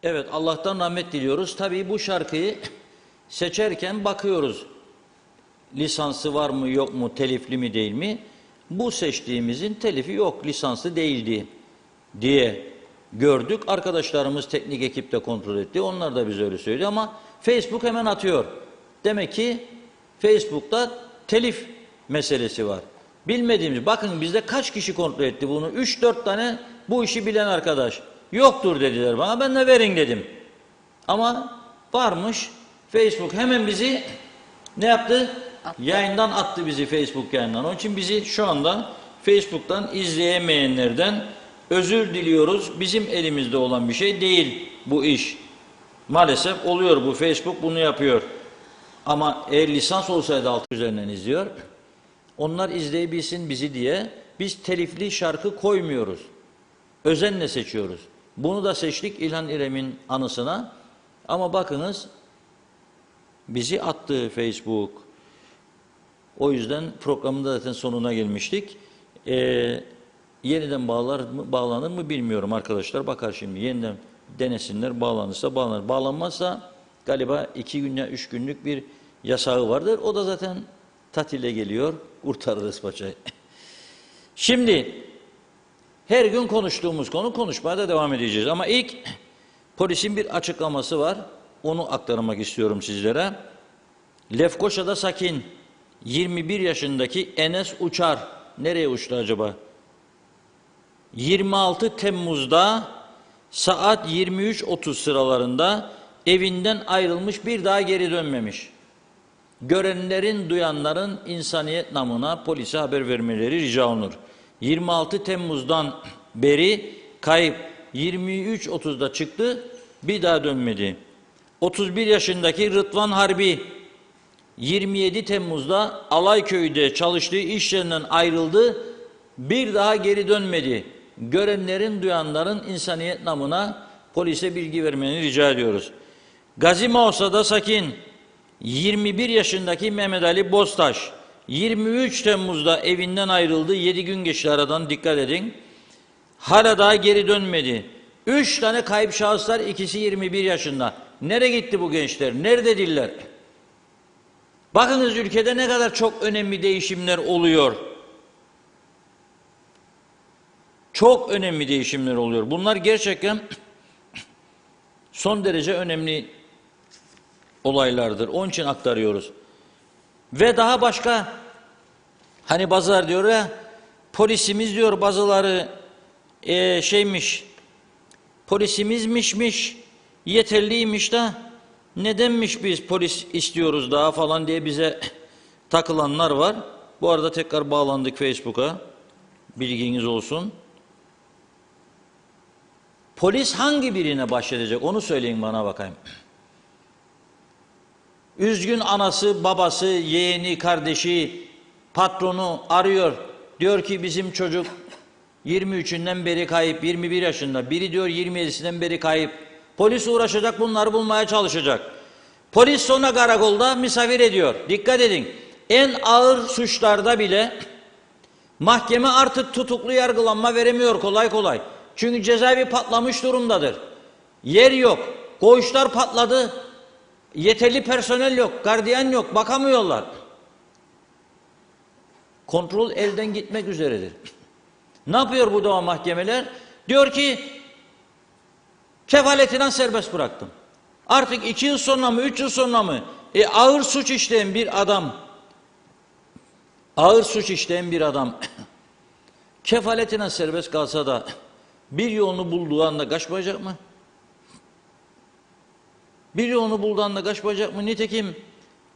Speaker 2: Evet, Allah'tan rahmet diliyoruz. Tabii bu şarkıyı seçerken bakıyoruz. Lisansı var mı yok mu, telifli mi değil mi? Bu seçtiğimizin telifi yok, lisanslı değildi diye gördük. Arkadaşlarımız teknik ekip de kontrol etti. Onlar da bize öyle söyledi ama Facebook hemen atıyor. Demek ki Facebook'ta telif meselesi var. Bilmediğimiz, bakın bizde kaç kişi kontrol etti bunu? 3-4 tane bu işi bilen arkadaş. Yoktur dediler bana, ben de verin dedim. Ama varmış. Facebook hemen bizi ne yaptı?
Speaker 1: Attı.
Speaker 2: Yayından attı bizi, Facebook yayından. Onun için bizi şu anda Facebook'tan izleyemeyenlerden özür diliyoruz. Bizim elimizde olan bir şey değil bu iş. Maalesef oluyor bu, Facebook bunu yapıyor. Ama eğer lisans olsaydı alt üzerinden izliyor. Onlar izleyebilsin bizi diye biz telifli şarkı koymuyoruz. Özenle seçiyoruz. Bunu da seçtik İlhan İrem'in anısına. Ama bakınız bizi attı Facebook. O yüzden programın da zaten sonuna gelmiştik. Yeniden bağlanır mı bilmiyorum arkadaşlar. Bakar şimdi yeniden denesinler, bağlanırsa bağlanır. Bağlanmazsa galiba 2 gün ya 3 günlük bir yasağı vardır. O da zaten tatile geliyor. Kurtarırız paçayı. Şimdi her gün konuştuğumuz konu, konuşmaya da devam edeceğiz. Ama ilk polisin bir açıklaması var. Onu aktarmak istiyorum sizlere. Lefkoşa'da sakin 21 yaşındaki Enes Uçar nereye uçtu acaba? 26 Temmuz'da saat 23.30 sıralarında evinden ayrılmış, bir daha geri dönmemiş. Görenlerin, duyanların insaniyet namına polise haber vermeleri rica olunur. 26 Temmuz'dan beri kayıp, 23.30'da çıktı, bir daha dönmedi. 31 yaşındaki Rıdvan Harbi 27 Temmuz'da Alayköy'de çalıştığı iş yerinden ayrıldı, bir daha geri dönmedi. Görenlerin, duyanların insaniyet namına polise bilgi vermeni rica ediyoruz. Gazi Mausa'da sakin 21 yaşındaki Mehmet Ali Boztaş 23 Temmuz'da evinden ayrıldı. 7 gün geçti aradan, dikkat edin. Hala daha geri dönmedi. 3 tane kayıp şahıslar, ikisi 21 yaşında. Nereye gitti bu gençler? Nerededirler? Bakınız ülkede ne kadar çok önemli değişimler oluyor. Çok önemli değişimler oluyor. Bunlar gerçekten son derece önemli olaylardır. Onun için aktarıyoruz. Ve daha başka, hani bazıları diyor ya, polisimiz diyor, bazıları polisimizmişmiş, yeterliymiş de nedenmiş biz polis istiyoruz daha falan diye bize takılanlar var. Bu arada tekrar bağlandık Facebook'a. Bilginiz olsun. Polis hangi birine bahşedecek onu söyleyin bana bakayım. Üzgün anası, babası, yeğeni, kardeşi, patronu arıyor. Diyor ki bizim çocuk 23'ünden beri kayıp, 21 yaşında. Biri diyor 27'sinden beri kayıp. Polis uğraşacak, bunları bulmaya çalışacak. Polis sonra karakolda misafir ediyor. Dikkat edin. En ağır suçlarda bile mahkeme artık tutuklu yargılanma veremiyor kolay kolay. Çünkü cezaevi patlamış durumdadır. Yer yok. Koğuşlar patladı. Yeterli personel yok. Gardiyan yok. Bakamıyorlar. Kontrol elden gitmek üzeredir. Ne yapıyor bu da mahkemeler? Diyor ki kefaletinden serbest bıraktım. Artık 2 yıl sonra mı 3 yıl sonra mı ağır suç işleyen bir adam kefaletinden serbest kalsa da bir yolunu bulduğu anda kaçmayacak mı? Bir yolunu bulduğu anda kaçmayacak mı? Nitekim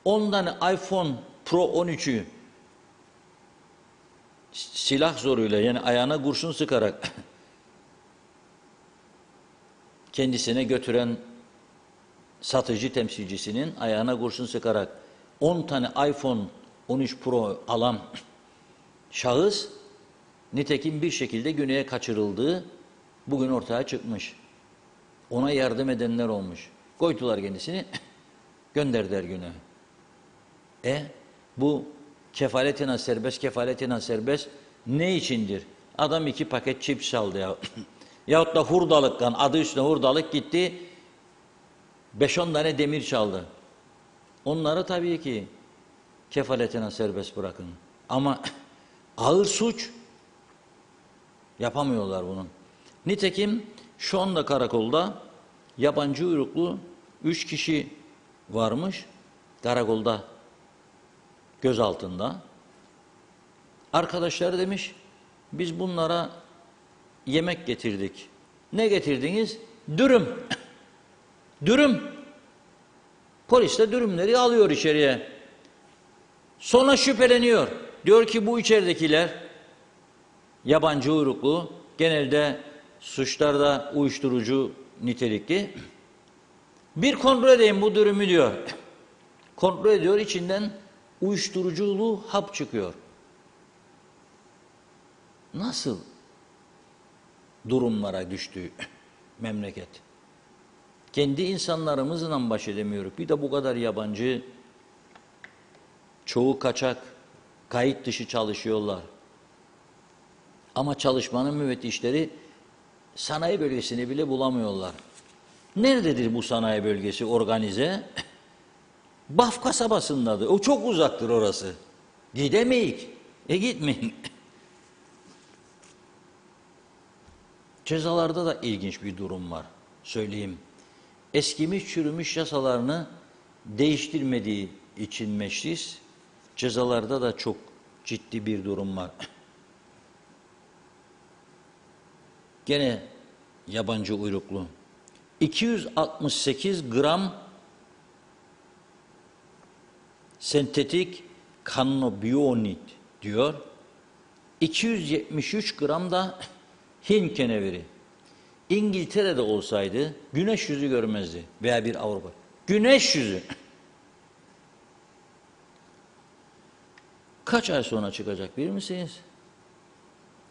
Speaker 2: 10 tane iPhone Pro 13'ü silah zoruyla, yani ayağına kurşun sıkarak kendisine götüren satıcı temsilcisinin ayağına kurşun sıkarak 10 tane iPhone 13 Pro alan şahıs nitekim bir şekilde güneye kaçırıldığı bugün ortaya çıkmış. Ona yardım edenler olmuş. Koydular kendisini, gönderdiler güne. Bu kefaletine serbest ne içindir? Adam 2 paket çips çaldı ya. Yahut da hurdalıktan, adı üstüne hurdalık gitti. 5-10 tane demir çaldı. Onları tabii ki kefaletine serbest bırakın. Ama ağır suç yapamıyorlar bunun. Nitekim şu anda karakolda yabancı uyruklu 3 kişi varmış. Karakolda gözaltında. Arkadaşlar demiş biz bunlara yemek getirdik. Ne getirdiniz? Dürüm. Dürüm. Polis de dürümleri alıyor içeriye. Sonra şüpheleniyor. Diyor ki bu içeridekiler yabancı uyruklu, genelde suçlarda uyuşturucu nitelikli. Bir kontrol edeyim bu dürümü diyor. Kontrol ediyor, içinden uyuşturuculu hap çıkıyor. Nasıl durumlara düştü memleket? Kendi insanlarımızla baş edemiyoruz. Bir de bu kadar yabancı, çoğu kaçak, kayıt dışı çalışıyorlar. Ama çalışmanın müfettişleri sanayi bölgesini bile bulamıyorlar. Nerededir bu sanayi bölgesi organize? Baf kasabasındadır. O çok uzaktır orası. Gidemeyik. Gitmeyin. Cezalarda da ilginç bir durum var. Söyleyeyim. Eskimiş çürümüş yasalarını değiştirmediği için meclis, cezalarda da çok ciddi bir durum var. Gene yabancı uyruklu. 268 gram sentetik kannabinoid diyor. 273 gram da Hint keneviri. İngiltere'de olsaydı güneş yüzü görmezdi veya bir Avrupa. Güneş yüzü. Kaç ay sonra çıkacak bilir misiniz?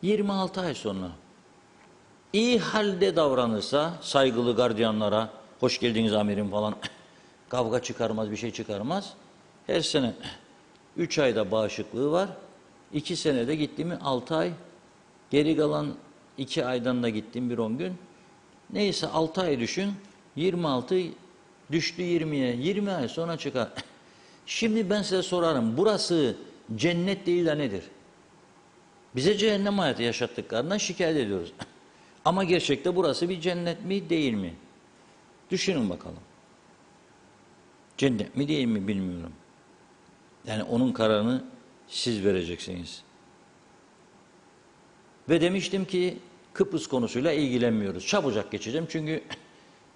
Speaker 2: 26 ay sonra. İyi halde davranırsa saygılı gardiyanlara, hoş geldiniz amirim falan, kavga çıkarmaz, bir şey çıkarmaz. Her sene 3 ayda bağışıklığı var. 2 senede gitti mi 6 ay. Geri kalan 2 aydan da gittim bir 10 gün. Neyse 6 ay düşün. 26 düştü 20'ye. 20 ay sonra çıkar. Şimdi ben size sorarım. Burası cennet değil de nedir? Bize cehennem hayatı yaşattıklarından şikayet ediyoruz. Ama gerçekte burası bir cennet mi değil mi? Düşünün bakalım. Cennet mi değil mi bilmiyorum. Yani onun kararını siz vereceksiniz. Ve demiştim ki Kıbrıs konusuyla ilgilenmiyoruz. Çabucak geçeceğim çünkü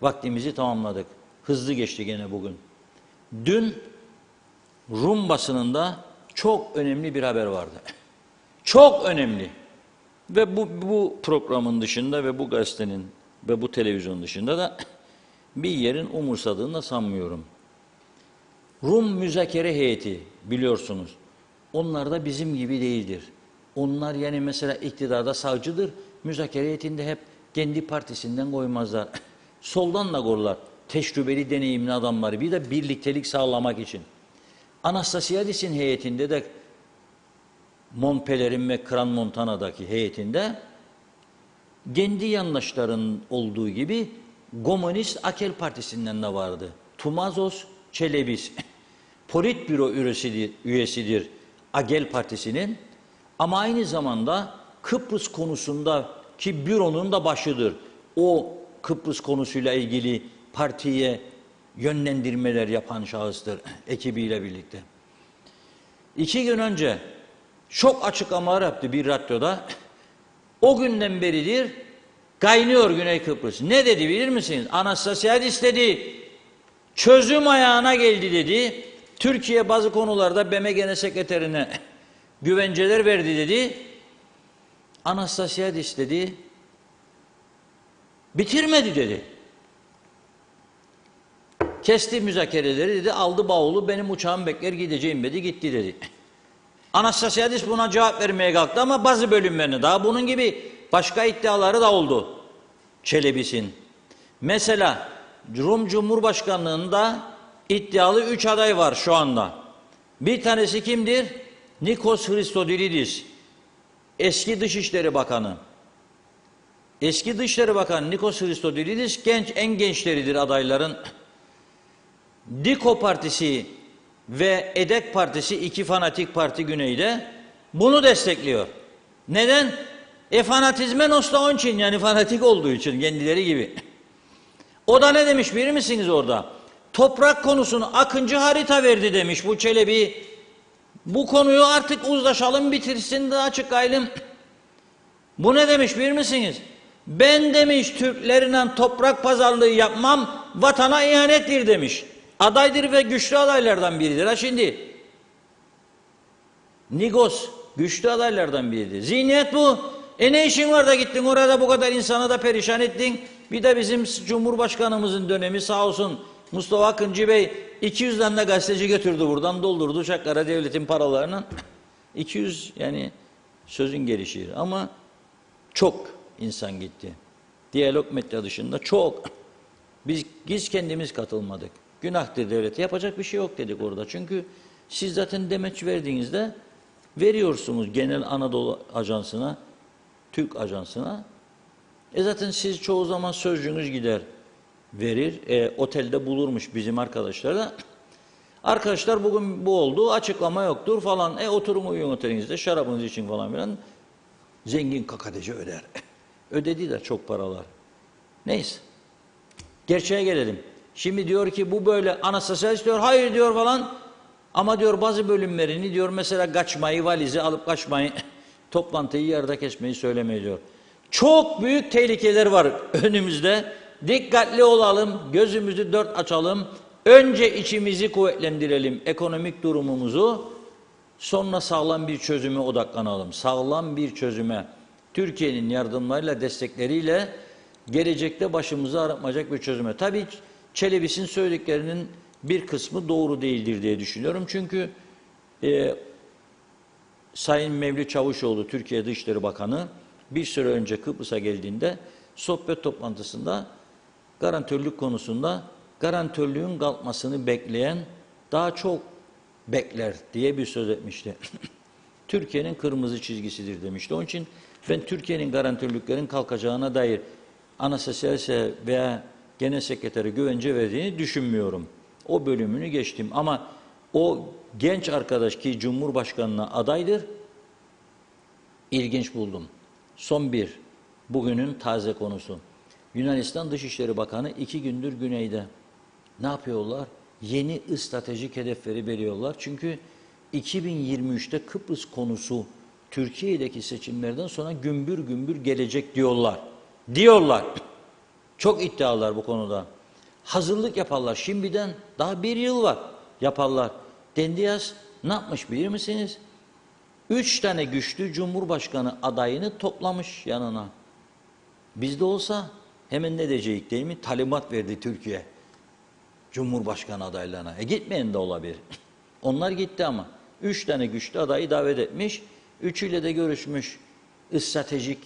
Speaker 2: vaktimizi tamamladık. Hızlı geçti gene bugün. Dün Rum basınında çok önemli bir haber vardı. Çok önemli. Ve bu programın dışında ve bu gazetenin ve bu televizyonun dışında da bir yerin umursadığını da sanmıyorum. Rum müzakere heyeti biliyorsunuz. Onlar da bizim gibi değildir. Onlar yani mesela iktidarda savcıdır. Müzakere heyetinde hep kendi partisinden koymazlar. Soldan da korlar. Tecrübeli, deneyimli adamları. Bir de birliktelik sağlamak için. Anastasiadis'in heyetinde de Montpellier'in ve Crans-Montana'daki heyetinde kendi yandaşların olduğu gibi Komünist Akel Partisi'nden de vardı. Tumazos Çelebis. Politbüro üyesidir Agel Partisi'nin ama aynı zamanda Kıbrıs konusundaki büronun da başıdır. O Kıbrıs konusuyla ilgili partiye yönlendirmeler yapan şahıstır ekibiyle birlikte. 2 gün önce çok açıklamalar yaptı bir radyoda. O günden beridir kaynıyor Güney Kıbrıs. Ne dedi bilir misiniz? Anastasiadis dedi, çözüm ayağına geldi dedi. Türkiye bazı konularda BM Genel Sekreterine güvenceler verdi dedi. Anastasiadis dedi, bitirmedi dedi. Kesti müzakereleri dedi, aldı bavulu, benim uçağım bekler gideceğim dedi, gitti dedi. Anastasiadis buna cevap vermeye kalktı ama bazı bölümlerini daha bunun gibi başka iddiaları da oldu Çelebis'in. Mesela Rum Cumhurbaşkanlığında iddialı 3 aday var şu anda. Bir tanesi kimdir? Nikos Christodoulidis, eski Dışişleri Bakanı. Eski Dışişleri Bakanı Nikos Christodoulidis en gençleridir adayların. Diko Partisi ve EDEK Partisi, iki fanatik parti güneyde bunu destekliyor. Neden? Fanatizmen osla onun için, yani fanatik olduğu için kendileri gibi. O da ne demiş bilir misiniz orada? Toprak konusunu Akıncı harita verdi demiş bu Çelebi. Bu konuyu artık uzlaşalım, bitirsin de açıklayalım. Bu ne demiş bilir misiniz? Ben demiş Türklerle toprak pazarlığı yapmam, vatana ihanettir demiş. Adaydır ve güçlü adaylardan biridir. Ha şimdi Nigos güçlü adaylardan biridir. Zihniyet bu. Ne işin var da gittin orada bu kadar insanı da perişan ettin. Bir de bizim Cumhurbaşkanımızın dönemi sağ olsun Mustafa Akıncı Bey 200 tane gazeteci götürdü buradan, doldurdu uçaklara devletin paralarını. 200 yani sözün gelişi ama çok insan gitti. Diyalog medya dışında çok. Biz kendimiz katılmadık. Günahtır devlete, yapacak bir şey yok dedik orada. Çünkü siz zaten demeç verdiğinizde veriyorsunuz genel Anadolu Ajansı'na, Türk Ajansı'na. Zaten siz çoğu zaman sözcünüz gider verir. Otelde bulurmuş bizim arkadaşlar da. Arkadaşlar bugün bu oldu, açıklama yoktur falan. Oturun uyuyun otelinizde şarabınız için falan filan. Zengin kakadeci öder. Ödedi de çok paralar. Neyse. Gerçeğe gelelim. Şimdi diyor ki bu böyle anasosyalist diyor, hayır diyor falan. Ama diyor bazı bölümlerini diyor mesela kaçmayı, valizi alıp kaçmayı, toplantıyı yarıda kesmeyi söylemeyi diyor. Çok büyük tehlikeler var önümüzde. Dikkatli olalım, gözümüzü dört açalım. Önce içimizi kuvvetlendirelim, ekonomik durumumuzu. Sonra sağlam bir çözüme odaklanalım. Sağlam bir çözüme, Türkiye'nin yardımlarıyla, destekleriyle gelecekte başımızı ağrıtmayacak bir çözüme. Tabii Çelebi'sin söylediklerinin bir kısmı doğru değildir diye düşünüyorum. Çünkü Sayın Mevlüt Çavuşoğlu, Türkiye Dışişleri Bakanı bir süre önce Kıbrıs'a geldiğinde sohbet toplantısında garantörlük konusunda garantörlüğün kalkmasını bekleyen daha çok bekler diye bir söz etmişti. Türkiye'nin kırmızı çizgisidir demişti. Onun için ben Türkiye'nin garantörlüklerin kalkacağına dair Anastasya'ya veya Genel Sekreteri güvence verdiğini düşünmüyorum. O bölümünü geçtim ama o genç arkadaş ki Cumhurbaşkanı'na adaydır, ilginç buldum. Son bir, bugünün taze konusu. Yunanistan Dışişleri Bakanı 2 gündür güneyde. Ne yapıyorlar? Yeni stratejik hedefleri veriyorlar. Çünkü 2023'te Kıbrıs konusu Türkiye'deki seçimlerden sonra gümbür gümbür gelecek diyorlar. Diyorlar. Çok iddialılar bu konuda. Hazırlık yaparlar. Şimdiden daha 1 yıl var. Yaparlar. Dendias ne yapmış bilir misiniz? 3 tane güçlü Cumhurbaşkanı adayını toplamış yanına. Bizde olsa hemen ne diyecek değil mi? Talimat verdi Türkiye Cumhurbaşkanı adaylarına. Gitmeyen de olabilir. Onlar gitti ama 3 tane güçlü adayı davet etmiş. 3'üyle de görüşmüş. Stratejik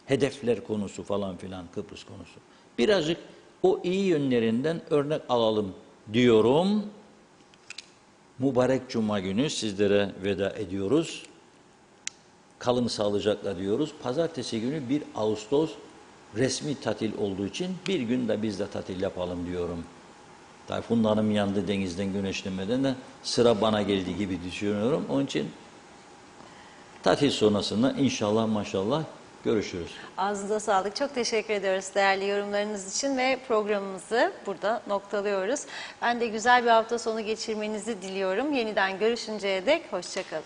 Speaker 2: hedefler konusu falan filan, Kıbrıs konusu. Birazcık o iyi yönlerinden örnek alalım diyorum. Mübarek Cuma günü sizlere veda ediyoruz. Kalın sağlıcakla diyoruz. Pazartesi günü 1 Ağustos resmi tatil olduğu için bir gün de biz de tatil yapalım diyorum. Tayfunlarım yandı denizden güneşlenmeden de sıra bana geldi gibi düşünüyorum. Onun için tatil sonrasında inşallah maşallah görüşürüz.
Speaker 1: Ağzınıza sağlık. Çok teşekkür ediyoruz değerli yorumlarınız için ve programımızı burada noktalıyoruz. Ben de güzel bir hafta sonu geçirmenizi diliyorum. Yeniden görüşünceye dek hoşça kalın.